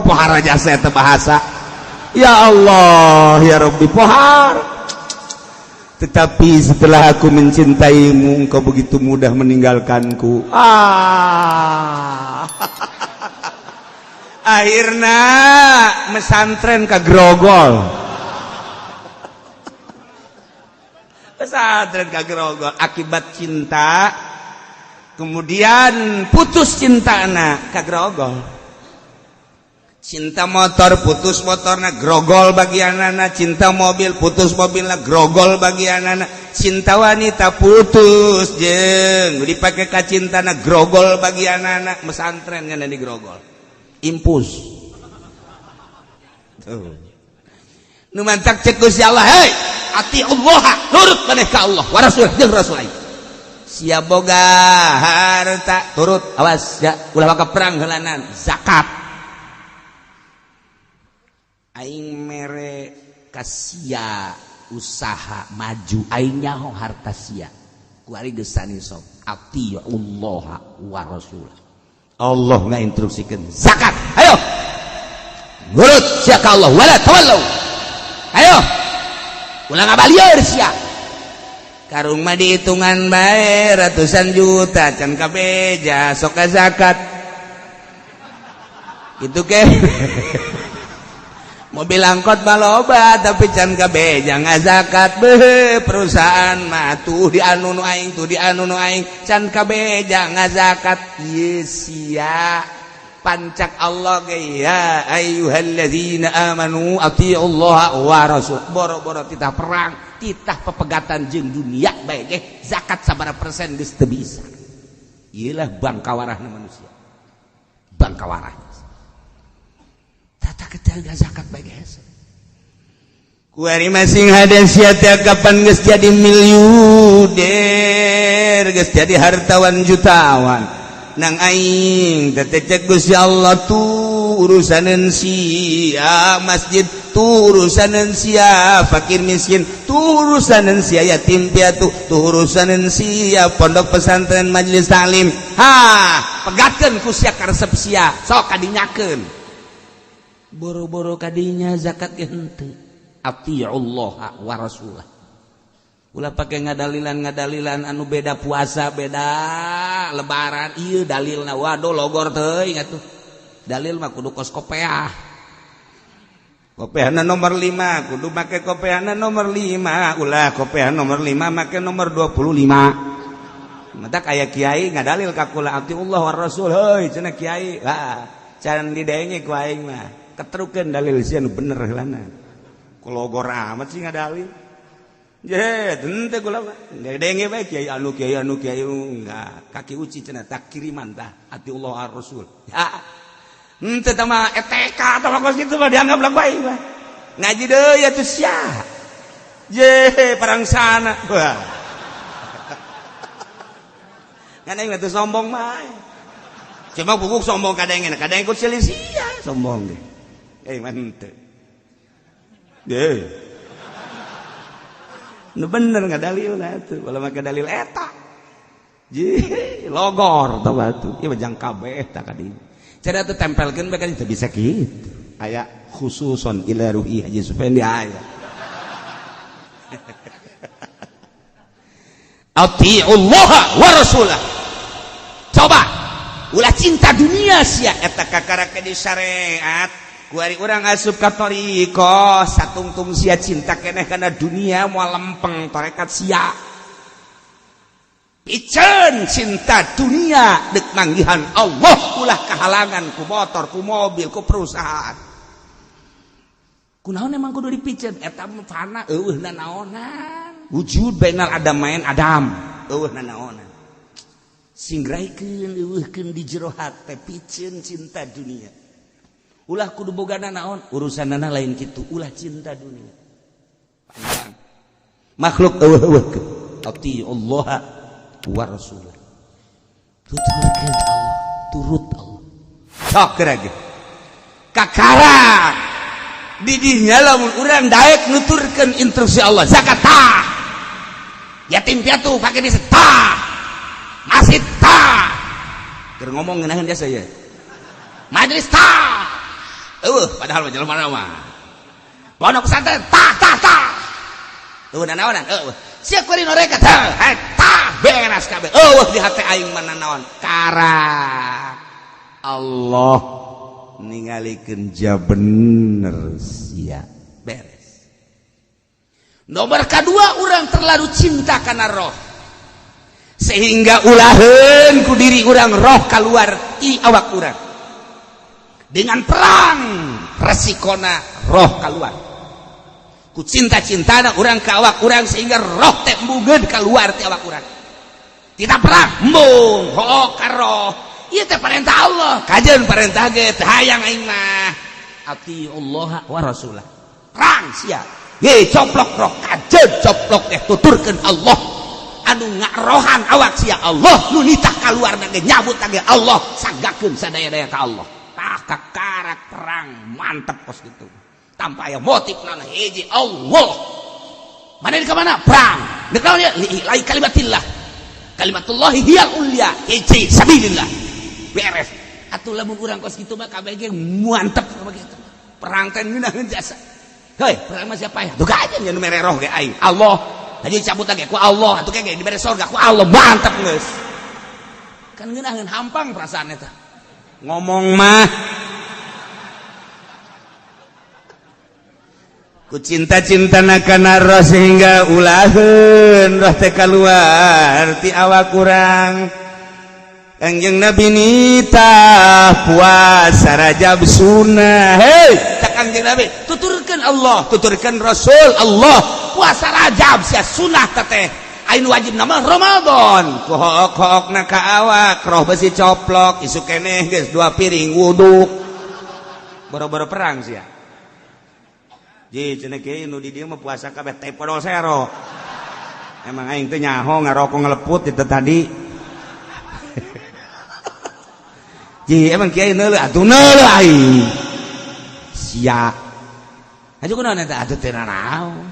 Pohara jasa itu bahasa. Ya Allah, ya Rabbi, pohara. Tetapi setelah aku mencintaimu, engkau begitu mudah meninggalkanku. Akhirna mesantren ka Grogol. Pesantren ka Grogol akibat cinta, kemudian putus cintana ka Grogol. Cinta motor putus motorna, grogol bagianana. Cinta mobil putus mobilna, grogol bagianana. Cinta wanita putus jeung dipake ka cintana, grogol bagianana. Mesantren ngana di Grogol. Impus. Tuh. Nu mantak cek Gusti Allah, hei, ati Allah, nurut maneh ka Allah wa Rasul jeung Rasul aing. Sia boga harta turut, awas ya, ulah ka perang heulanan, zakat. Aing mere kasia usaha maju, aing nyaho harta sia. Ku ari geus sani sok, ati Allah wa Rasul. Allah ngainstruksikeun zakat. Ayo. Nurut sia ka Allah wala tawallau. Ayo. Ulah ngabalieur sia. Karung mah dihitungan bae ratusan juta, can kabeja sok ka zakat. Gitu ke? Mobil angkot mah loba tapi can kabeja ngazakat. Perusahaan mah tuh di anu nu aing, tuh di anu nu aing, can kabeja ngazakat. Ieu sia pancak Allah ge, ya ayyuhalladzina amanu atiullaha wa rasul. Boro-boro titah perang, titah pepegatan jeung dunia bae ge, zakat sabaraha persen geus teu bisa. Ieu lah bangkawarahna manusia. Bangkawarah. Tata ketelga zakat bagi hese. Kuari masing haden sia teh kapan geus jadi miliuder, geus jadi hartawan jutawan. Nang aing teh cek Gusti Allah tuh urusaneun sia masjid, tuh urusaneun sia fakir miskin, tuh urusaneun sia yatim piatu, tuh urusaneun sia pondok pesantren majelis taklim. Pegatkeun ku sia karesep sia, sok kadinyakeun. Boro-boro kadinya zakat ge henteu. Atiullah wa rasulah. Ulah pake ngadalilan anu beda puasa, beda lebaran. Ieu dalilna waduh logor teuing atuh. Dalil mah kudu kos kopeah. Kopeahna nomor 5, kudu make kopeahna nomor 5. Ulah kopeah nomor 5 make nomor 25. Mata aya kiai ngadalil ka kula atiullah wa rasul. Heuy cenah kiai. Can didenge ku aing mah. keterukeun dalil sia nu bener heulana kulogor amat sih ngadalil je teu kula mah denge bae kiai anu enggak kaki uci cenah tak kiriman tah ati Allah ar Rasul ya henteu tah mah ETK tah mah kos kitu mah dianggap lah bae ngaji deui atuh sia je perang sana wah kan aing teh sombong mah cuma bukuk sombong kadang ikut silisia sombong deh mantep deh nu bener nggak dalil lah tuh kalau make dalil eta ji logor tau batu ieu bajang kabeh tak kadi cara tuh tempelkeun bae kan teu bisa kitu aya khususon ila ruhi Haji Supendi aya atiullah wa rasulah coba ulah cinta dunia sia eta kakarake di syariat ku ari urang asup ka thariqah satungtung sia cinta keneh kana dunia moal lempeng tarekat sia piceun cinta dunia deuk manggihan Allah ulah kahalangan ku motor ku mobil ku perusahaan kunaon emang kudu dipiceun eta fana eueuh nanaonan wujud bainal adam main adam eueuh nanaonan singraikeun eueuhkeun di jero hate piceun cinta dunia ulah kudu bogana naon urusanana lain kitu ulah cinta dunia panjang makhluk eueuh-eueuhkeun ati Allah wa rasulah tuturkeun Allah turut Allah sok gerage kakara di dinya lamun urang daek nuturkeun instruksi Allah zakat tah yatim piatu pake di tah masjid tah keur ngomong ngeunaheun biasa ya majelis tah padahal mah jelema mah pondok pesantren tah eueuh nanaonan sia kuring noreka tah beres kabeh di hate aing mah nanaon karak Allah ningalikeun ja bener sia beres nomor kedua urang terlalu cinta kana roh sehingga ulaheun ku diri urang roh keluar ti awak urang dengan perang resikona roh keluar ku cinta-cintana urang ka awak urang sehingga roh teh embungeun keluar ti awak urang tidak perang embung hook ka roh ieu teh perintah Allah kajeun perintah ge teh hayang aing mah ati Allah wa rasulah perang sia ye coplok roh kajeun coplok teh tuturkeun Allah anu ngarohan awak sia Allah nu nitah kaluarna ge nyabut ge Allah sagakeun sadaya-daya ka Allah tah kakarak perang mantep kos kitu tanpa aya motif naon hiji Allah mana di ka mana perang deuk naon ieu lai kalimatillah kalimatullahi hiyal ulya hiji sabilillah beres atuh lamun urang kos kitu mah kabeh ge mantep begitu perang teh ngeunaheun jasa heuy perang mah siapa ya duga aja nya nu mere roh ge aing Allah jadi cabut lagi ku Allah atuh ge dibere surga ku Allah mantep geus kan ngeunaheun hampang perasaan eta ngomong mah ku cinta-cintana kana roh sehingga ulaheun roh teh kaluar ti awak urang Kangjeng Nabi nitah puasa Rajab sunnah hei tak Kangjeng Nabi tuturkeun Allah tuturkeun Rasul Allah puasa Rajab sia sunnah teh ain wajib nama Ramadan ku hook-hookna ka awak roh besi coplok isu keneh geus 2 piring wuduk boro-boro perang sia ji cenah kieu nu di dieu mah puasa kabeh teh podol sero emang aing teh nyaho ngarokok ngeleput itu tadi ji emang kiai neuleuh atuh neuleuh aing sia aju kunaon eta atuh teh naon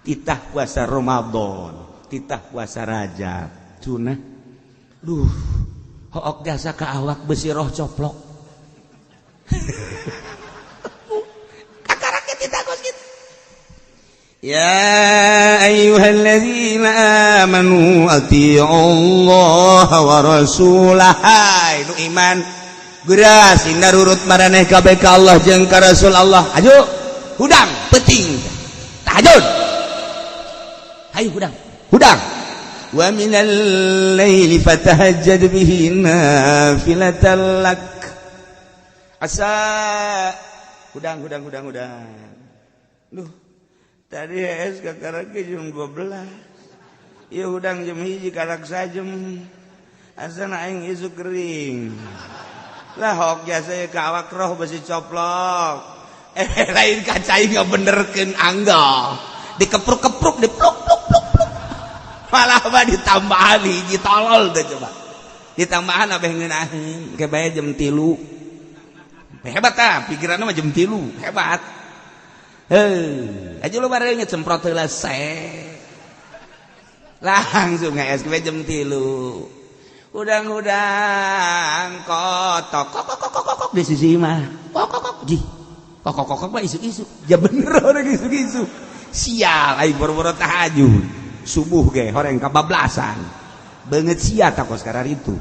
titah puasa Ramadan titah puasa Rajab cenah duh hook jasa ka awak besi roh coplok kakarake titah kos kitu ya ayyuhalladzina amanu atii'ullaha wa rasulahu nu iman geura sing nurut maraneh kabeh ka Allah jeung ka Rasul Allah ajo hudang penting tahajud hayu hudang wa minal laili fatahajjad bihi nafilatan lak asa Udang. Duh, tadi es kakarak jam 12. Iya udang jam hiji karak sajem. Asana aing isu kering. Lah hok jasa ka awak roh besi coplok. Lain kaca aing ngabenerkeun anggo. Dikepruk-kepruk, dipluk-pluk. Malah mah ditambahan hiji tolol teh coba. Ditambahan abeh ngeunaheun ke bae jam 3. Hebat ah, pikiranna mah jam 3, hebat. Aja lu bareng semprot heula langsung ngees ke jam 3. Udang kotok di sisi mah. Kokok mah isu-isu. Ya bener orang isu-isu. Sial aing boro-boro tahajud. Subuh ge horeng kabablasan. Beungeut sia takos karar itu.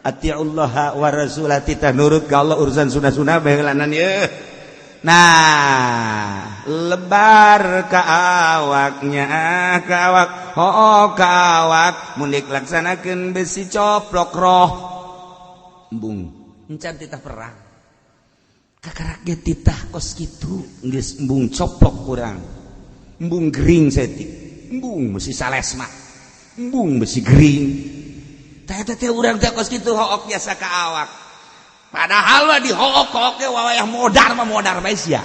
Atiullah wa rasulah titah nurut ka Allah urusan sunah-sunah behelanan ye. Nah, lebar ka awaknya ka awak ka awak mun dilaksanakeun besi coplok roh. Embung, encan titah perang. Kakarak ge titah kos kitu geus embung coplok kurang. Embung gering setik. Embung besi salesma. Embung besi gering. Teh urang teh kos kitu hook biasa ka awak. Padahal mah di hook ge wawayah modar bae sia.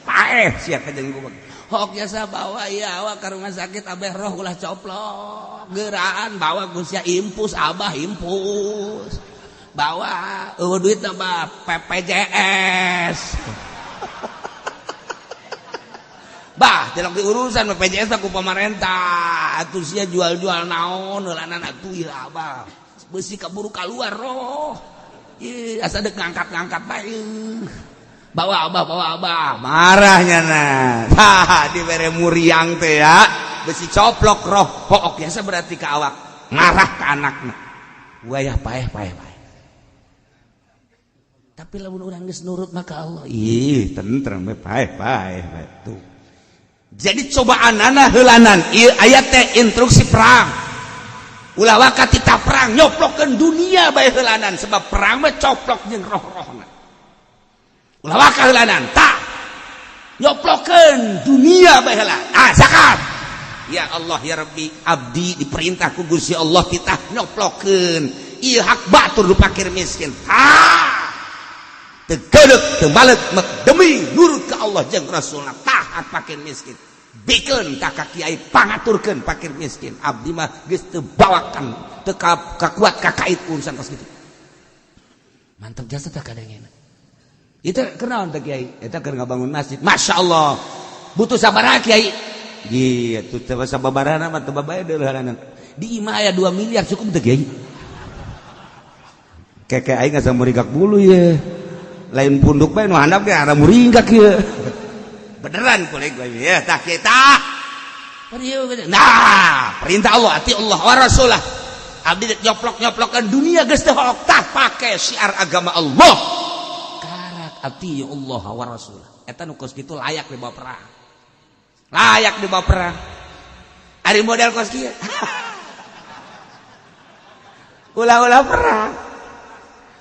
Paeh sia ka jeung gubeg. Hook biasa bawa ieu awak ka rumah sakit abeh roh ulah coplok. Geuraan bawa ku sia impus abah impus. Bawa duit mah PPJS. Bah, telok diurusan BPJS ku pemerintah. Atuh sia jual-jual naon heulanan atuh ieu abah. Beusi kaburu kaluar roh. Ieu asa deuk ngangkat-ngangkat bae. Bawa abah. Marahnya nah. Tah dibere muriang teh ya. Beusi coplok roh. Hook biasa berarti ka awak. Ngarah ka anakna. Wayah paeh. Tapi lamun urang geus nurut maka Allah. Ih, tentrem paeh tuh. Jadi cobaanana heulanan ieu aya teh instruksi perang. Ulah waka titah perang nyoplokeun dunia bae heulanan sebab perang mah coplok jeung roh-rohna. Ulah waka heulanan tah nyoplokeun dunia bae heula. Zakat. Ya Allah ya Rabbi, abdi diperintah ku Gusti Allah titah nyoplokeun ieu hak batur du fakir miskin. Teu geuleuh teu balik demi nurut ka Allah jeung Rasulna taat fakir miskin. Bikeun ka kiai pangaturkeun fakir miskin. Abdi mah geus teu bawakan teu kakuat kakait urusan kos kitu. Mantap jasa teh kadangena. Itu kenaon teh kiai? Eta keur ngabangun masjid. Masyaallah. Butuh sabaraha kiai? Gitu teh sababarana mah teu babae deuleuhanan. Di imah aya 2 miliar cukup teh kiai. Keke aing asa muringkak bulu ye. Lain punduk bae nu handap ge ara muringkak ye. Beneran kuleg gue ya tak kita. Nah, perintah Allah ati Allah wa rasulah. Abdi nyoplok-nyoplokan dunia geus teh hook tah pake syiar agama Allah. Karak ati Allah wa rasulah. Eta nu kos kitu layak dibawa perang. Layak dibawa perang. Ari model kos kieu. Ulah perang.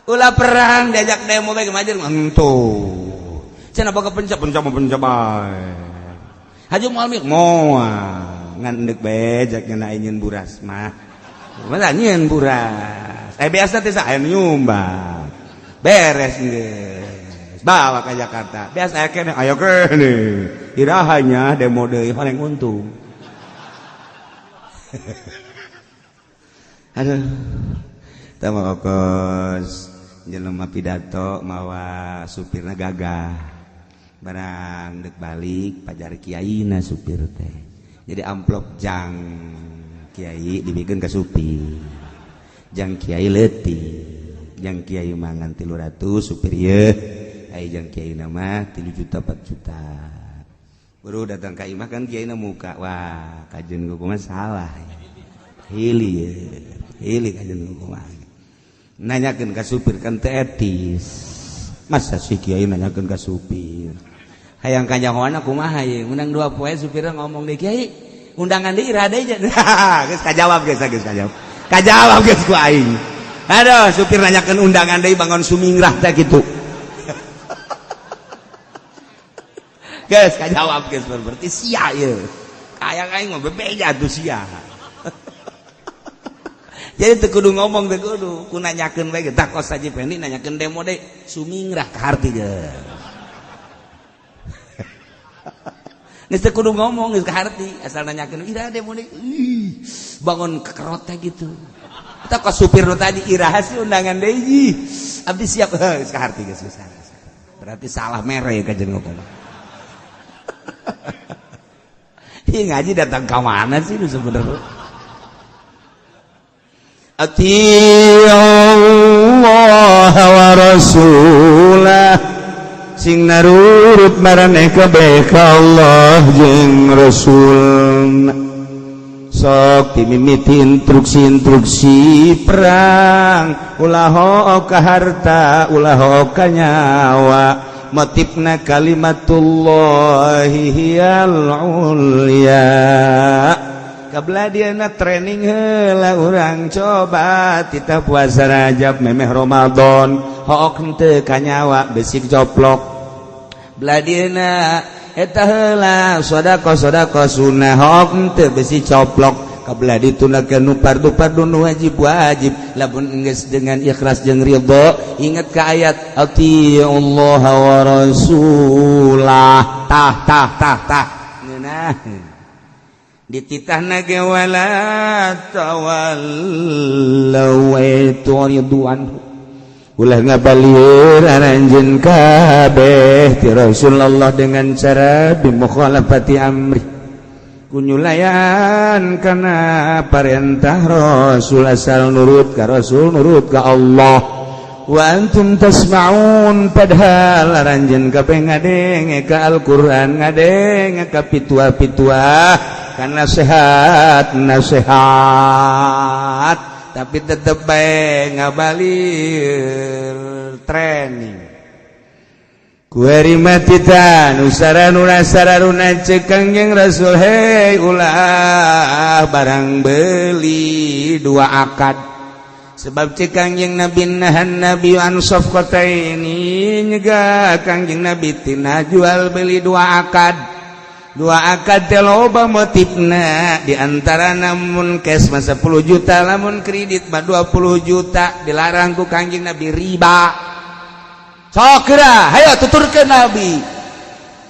Ulah perang diajak demo bae kemajer entuh. Cenah boga pencap bae. Haji Muhammad moal ngan endek bae jak nyana nyeun buras mah. Masa nyeun buras. Biasa teh sae nyumbang. Beres geus. Bawa ka Jakarta. Biasa aya keneh, ayo keneh. Irahanya demo deui paling untung. Aduh. Tama kos jelema pidato mawa supirna gagah. Barang dek balik pajar kiaina supir teh. Jadi amplop jang kiai dibikeun ka supir. Jang kiai leutik. Jang kiai mangan 300 supir ieu. Ai jang kiaina mah 3 juta 4 juta. Baru datang ka imah kan kiaina muka. Wah, kajeun kumaha salah. Hili kajeun kumaha. Nanyakeun ka supir kan teu etis. Masa si kiai nanyakeun ka supir. Hayang kanyahoana kumaha ye? Menang 2 poe supirna ngomong deui kiai, undangan deui ira deui nya. Geus kajawab geus kajawab. Kajawab geus ku aing. Aduh, supir nanyakeun undangan deui bangun sumingrah teh kitu. Geus kajawab geus berarti sia ieu. Kayak aing mah bebeja tuh sia. Jadi teu kudu ngomong teu kudu, ku nanyakeun bae tah kos Haji Pendi nanyakeun demo deui sumingrah ka harti geus. Geus teu kudu ngomong geus ka harti, asal nanyakeun ira demo deui. Bangun kekerot teh gitu. Eta kos supir nu tadi iraha sih undangan deui. Abdi siap geus ka harti geus. Berarti salah mere ka jeung ngomong. Ih ngaji datang ka mana sih nu sebenarnya? Allah wa rasulah sing narurut maraneh kabeh ka Allah jeung Rasul sok dimimiti instruksi perang ulah hook ka harta ulah hook ka nyawa motifna kalimatullahi hiyal ulya kabladiana training heula urang coba tita puasa Rajab memeh Ramadan hook henteu ka nyawa besik coplok bladiana eta heula sedekah sunah hook henteu besi coplok kabladi tunakeun nu fardu nu wajib lamun geus dengan ikhlas jeung ridho inget ka ayat Allah wa rasulah tah ngeunah dititahna ge wala tawallaw turidwan ulah ngabalieur aranjeun kabeh ti Rasulullah dengan cara bimukhalafati amri kunyulayan kana parentah Rasul asal nurut ka Rasul nurut ka Allah wa antum tasma'un padahal aranjeun kabeh ngadenge ka Al-Qur'an ngadenge ka pituah-pituah kan nasihat tapi tetep bae ngabalir training kueri matita nu sarana cek Kangjeng Rasul hei ulah barang beli 2 akad sebab cek Kangjeng Nabi nahan Nabi an safqataini nyegah Kangjeng Nabi tina jual beli 2 akad 2 akad teh loba motifna diantara namun cash mah 10 juta lamun kredit mah 20 juta dilarang ku Kangjeng Nabi riba sok geura hayo tuturkeun Nabi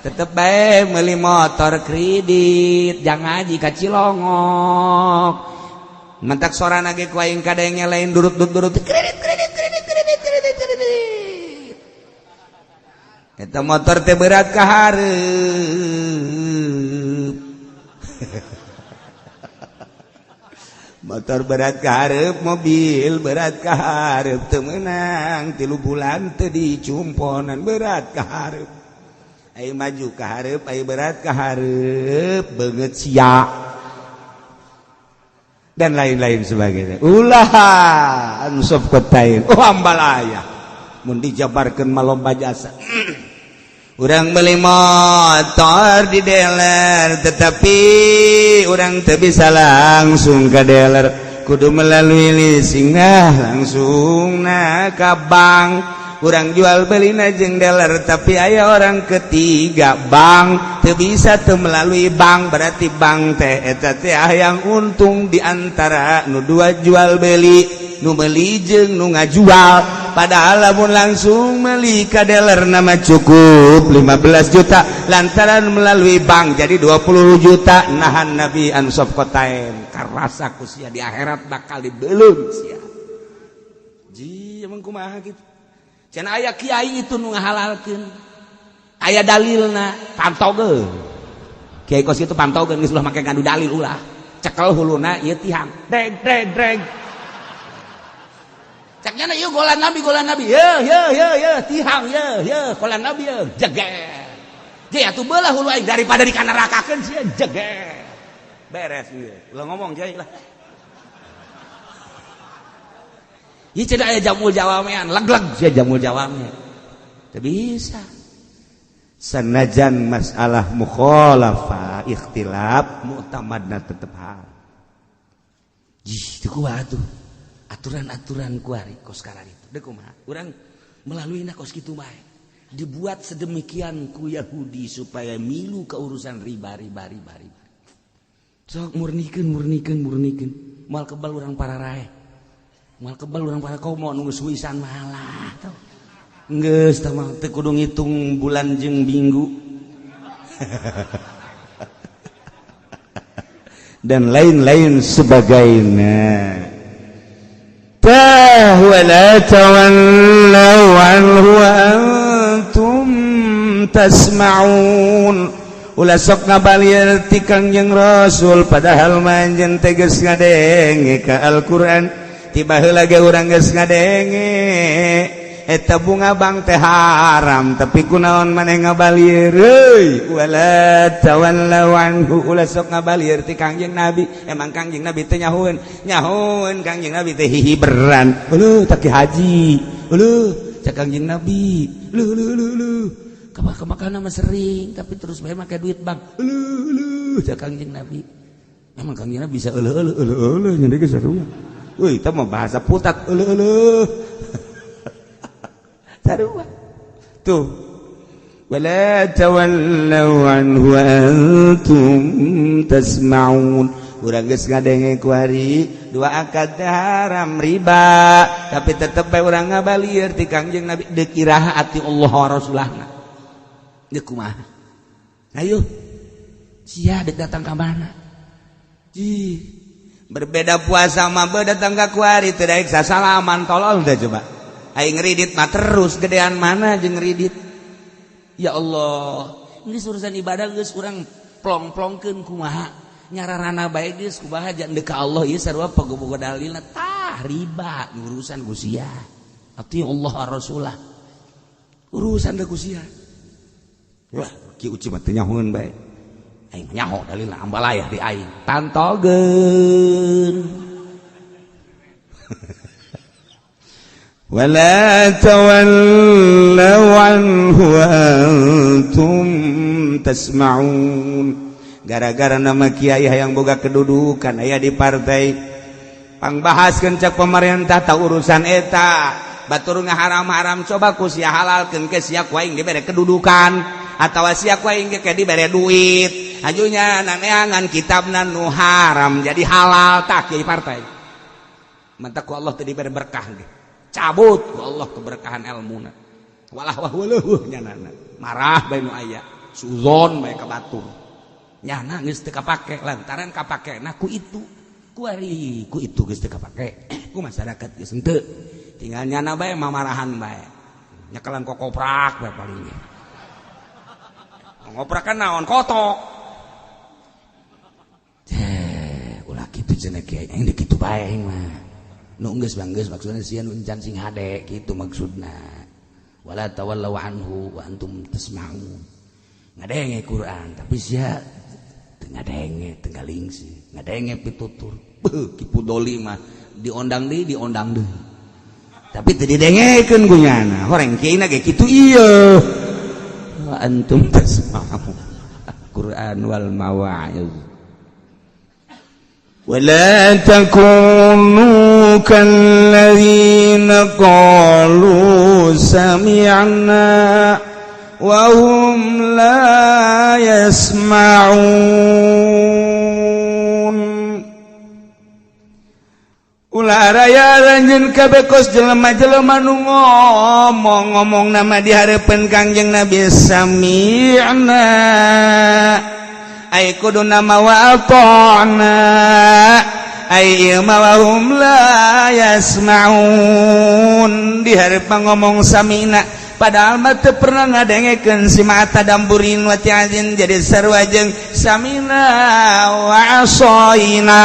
tetep bae meuli motor kredit jangan ngaji ka Cilongok mentak sorana ge ku aing kadenge lain durut kredit eta motor teh berat ka hareup motor berat ka hareup mobil berat ka hareup teu meunang 3 bulan teu dicumponan berat ka hareup ai maju ka hareup ai berat ka hareup beungeut sia dan lain-lain sebagainya ulah ansop kotain ambalaya mun dijabarkeun malomba jasa urang beli motor di dealer tetapi urang teu bisa langsung ka dealer kudu melalui leasing langsung ka bank urang jual beli jeung dealer tapi aya orang ketiga bank teu bisa teu melalui bank berarti bank teh eta teh hayang untung di antara nu 2 jual beli nu meuli jeung nu ngajual padahal lamun langsung meuli ka dealer nama cukup 15 juta lantaran melalui bank jadi 20 juta nahan Nabi an safqatain karasa ku sia di akhirat bakal dibeulung sia ji emang kumaha kitu cenah aya kiai itu nu ngahalalkeun aya dalilna pantogeun kiai kos kitu pantogeun geus ulah make ngadu dalil ulah cekel huluna ieu tihang dreg caknya ieu golan nabi ye tihang ye golan nabi ye jeger ge atuh beulah hulu aing daripada dikanarakakeun sia jeger beres ieu ulah ngomong jai lah ieu cenah aya jamul jawamean legleg sia jamul jawame teu bisa sanajan masalah mukhalafah ikhtilaf mu'tamadna tetep hal teu kumaha atuh aturan-aturan kuari kos karari itu deh kumaha urang melalui na kos kitu bae dibuat sedemikian ku Yahudi supaya milu ke urusan riba. Sok murnikeun moal kebal urang para rae. Moal kebal urang para kaum mau nunggu suisan malah tau. Geus tah mah teu kudu ngitung bulan jeung minggu. Dan lain-lain sebagainya. Wala tawallaw anhu wa antum tasma'un. Ulah sok ngabalieur ti Kangjeng Rasul padahal manjen teges ngadenge ka Al-Qur'an. Tiba heula ge urang geus ngadenge eta bunga bang teh haram tapi kunaon maneh ngabalieur euy. Wala tawallaw anhu. Ulah sok ngabalieur ti Kangjeng Nabi. Emang Kangjeng Nabi teh nyahoeun Kangjeng Nabi teh hihiberan. Heuh taki haji. Heuh cak Kangjeng Nabi. Heuh kemakana mah sering tapi terus bae make duit bang. Heuh cak Kangjeng Nabi. Emang Kangjeng Nabi bisa eueuh nya geus sarua. Euy eta mah bahasa putat eueuh. Sarua. Tuh. Wala tawallaw anhu wa antum tasma'un. Urang geus ngadenge ku ari dua akad haram riba tapi tetep bae urang ngabalieur ti Kangjeng Nabi deuk iraha ati Allah wa Rasulullah. Deuk kumaha? Ayo. Sia deuk datang ka mana? Berbeda puasa mah datang ka ku ari teu daek sasalaman tolol teh coba. Aing ngridit mah terus gedean mana jeung ngridit. Ya Allah, geus urusan ibadah geus urang plong-plongkeun kumaha. Nyararana bae geus kumaha jang deuk ka Allah ieu sarua pagoboga dalilna tah riba urusan ku sia. Ati Allah Rasulullah. Urusan da ku sia. Wah, ki uci mah teu nyahoeun bae. Aing nyaho dalilna ambalayah di aing. Tantogeun. Wala tawallaw anhu wa antum tasma'un. Gara-gara nama kiai hayang boga kedudukan aya di partai pangbahaskeun cak pemerintah ta urusan eta batur ngaharam-haram coba ku sia halalkeun ke sia ku aing dibere kedudukan atawa sia ku aing ge dibere duit ajunya naneangan kitabna nu haram jadi halal tah kiai partai mantap ku Allah teu dibere berkah ge cabut ku Allah keberkahan ilmuna walah wahuluh nyanana marah bae nu aya suzon bae ka batur nyana geus teu kapake lantaran kapakena ku itu ku ari ku itu geus teu kapake ku masyarakat geus henteu tinggal nyana bae mamarahan bae nyekelan kokoprak bae paling ge ngoprak kan naon kotok ulah kitu cenah kiai aing kitu bae aing mah nu geus banggeus maksudna sia nu encan sing hade kitu maksudna wala tawallaw anhu wa antum tasma'un ngadenge Quran tapi sia teu ngadenge teu galingsi ngadenge pitutur beuh kipu doli mah diondang deui tapi teu didengekeun ku nyana horeng kiaina ge kitu ieu wa antum tasma'un Quran wal mawa'iz ولا تكونوا كالذين قالوا سمعنا وهم لا يسمعون ulah raya ranjeun kabekos jelema-jelema nu ngomong nama di hareupeun Kangjeng Nabi sami'na ay kudu nama wa ata'na ay mawahum la yasma'un di hareup ngomong samina padahal mah teu pernah ngadengekeun si mata damburin wa ti'adin jadi sarua jeung samina wa asaina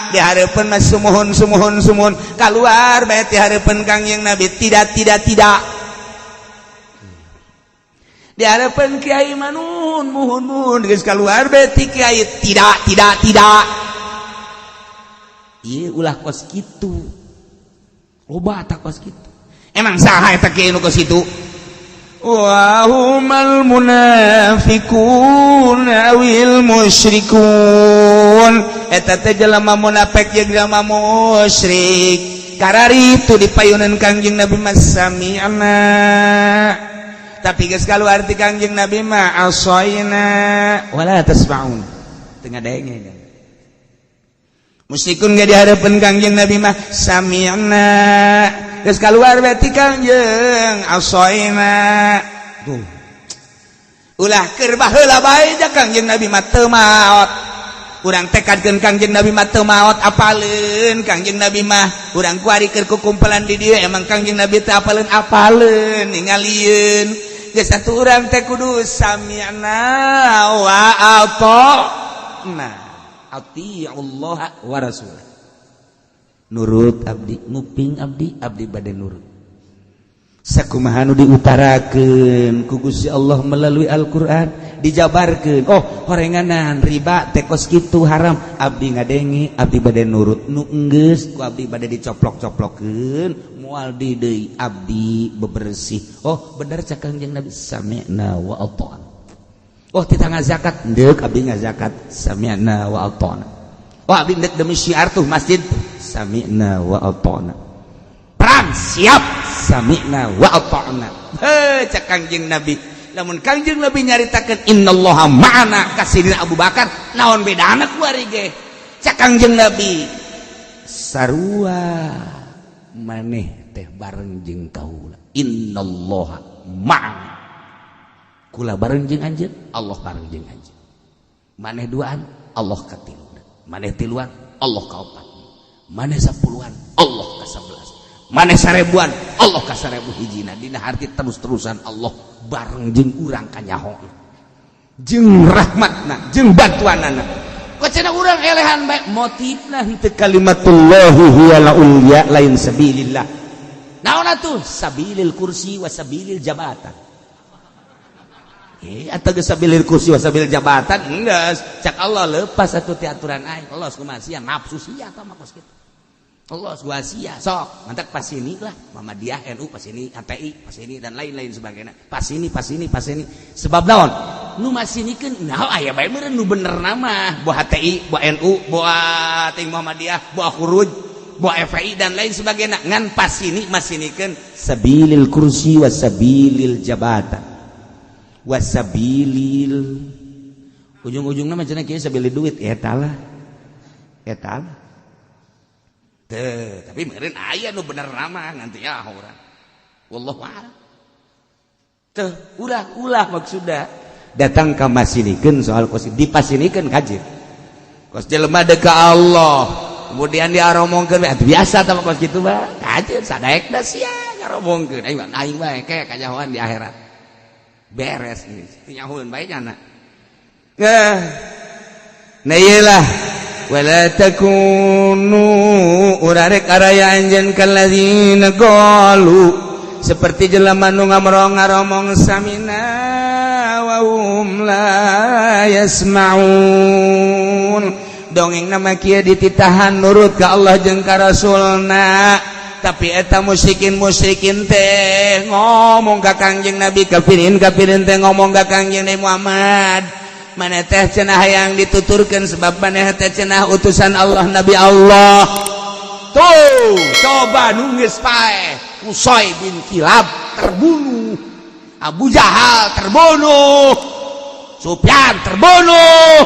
di hareupeun mah sumuhun kaluar bae ti hareupeun Kangjeng Nabi tidak di hadapan kiai manun muhun geus kaluar beti kiai tidak ieu ulah kos kitu loba tak kos kitu emang saha eta kiai nu kos kitu wa humal munafiqun awil musyrikun eta teh jelema munafik jeung jelema musyrik karari itu di payunan Kangjeng Nabi mah sami'na, tapi geus kalau arti Kangjeng Nabi mah asoina wala tasma'un tengah denge. Musyrikun gak dihadapan Kangjeng Nabi mah sami'na, geus kaluar berarti Kangjeng asoina tuh ulah keur baheula bae ja Kangjeng Nabi mah teu maot. Urang tekadkeun Kangjeng Nabi mah teu maot apaleun Kangjeng Nabi mah urang kuari keur kukumpulan di dieu emang Kangjeng Nabi teh apaleun ningalieun geus satu urang teh kudu sami'na wa ata'na ati'ullah wa rasul nurut abdi nguping abdi bade nurut sakumaha nu diutarakeun ku Gusti Allah melalui Al-Qur'an dijabarkeun oh horenganan riba teh kos kitu haram abdi ngadenge abdi bade nurut nu enggeus ku abdi bade dicoplok-coplokkeun moal di deui abdi bebersih oh bener cak Kangjeng Nabi sami'na wa ata'na oh tita ngazakat deuk abdi ngazakat sami'na wa ata'na oh abdi deuk demi syiar tuh masjid sami'na wa ata'na perang siap sami'na wa ata'na cak Kangjeng Nabi lamun Kangjeng Nabi nyaritakeun innallaha ma'ana kasidina Abu Bakar naon bedana kuari ge cak Kangjeng Nabi sarua maneh teh bareng jeung kaula innallaha ma'ana kula bareng jeung anjeun Allah bareng jeung anjeun maneh duaan Allah katiluan maneh tiluan Allah kaopat maneh sapuluhan Allah ka-11 maneh sarebuan Allah ka 1000 hijina dina harti terus-terusan Allah bareng jeung urang kanyaho jeung rahmatna jeung bantuanana kok cenah urang elehan bae motifna henteu kalimatullahi hiyal ulya lain sabilillah naon atuh sabilil kursi wa sabilil jabatan atau geus sabilil kursi wa sabilil jabatan geus cak Allah leupas atuh ti aturan aing Allah kumaha sia nafsu sia tah mah kos kitu Allah gua sia sok mantak pas ini lah Muhammadiyah NU pas ini HTI pas ini dan lain-lain sebagainya pas ini sebab naon nu masinikeun naon aya bae meureun nu bener nama buah HTI buah NU buah ting Muhammadiyah buah Khuruj buah FPI dan lain sebagainya ngan pas ini masinikeun sabilil kursi wasabilil jabatan wasabilil ujung-ujungna mah cenah kieu sabilil duit eta lah tapi meureun aya nu bener nama nanti ya urang wallahu a'lam teu ulah maksudna datang ka masinikeun soal kos dipasinikeun kajir kos jelema deuk ka Allah kemudian diaromongkeun biasa tah kos kitu mah kajir sadaek da sia ngaromongkeun aing bae ke kajahoan di akhirat beres ieu nyahoeun bae nya nah iyalah wala takunu urarek araya anjeun kalladzina qalu seperti jelema nu ngamrong-ngaromong samina wa hum la yasmaun dongeng nama kieu dititahan nurut ka Allah jeung ka Rasulna tapi eta musyrikin teh ngomong ka Kangjeng Nabi kafirin teh ngomong ka Kangjeng Nabi Muhammad maneh teh cenah hayang dituturkeun sebab maneh teh cenah utusan Allah Nabi Allah tuh coba nunggeus pae Qusay bin Kilab terbunuh Abu Jahal terbunuh Sufyan terbunuh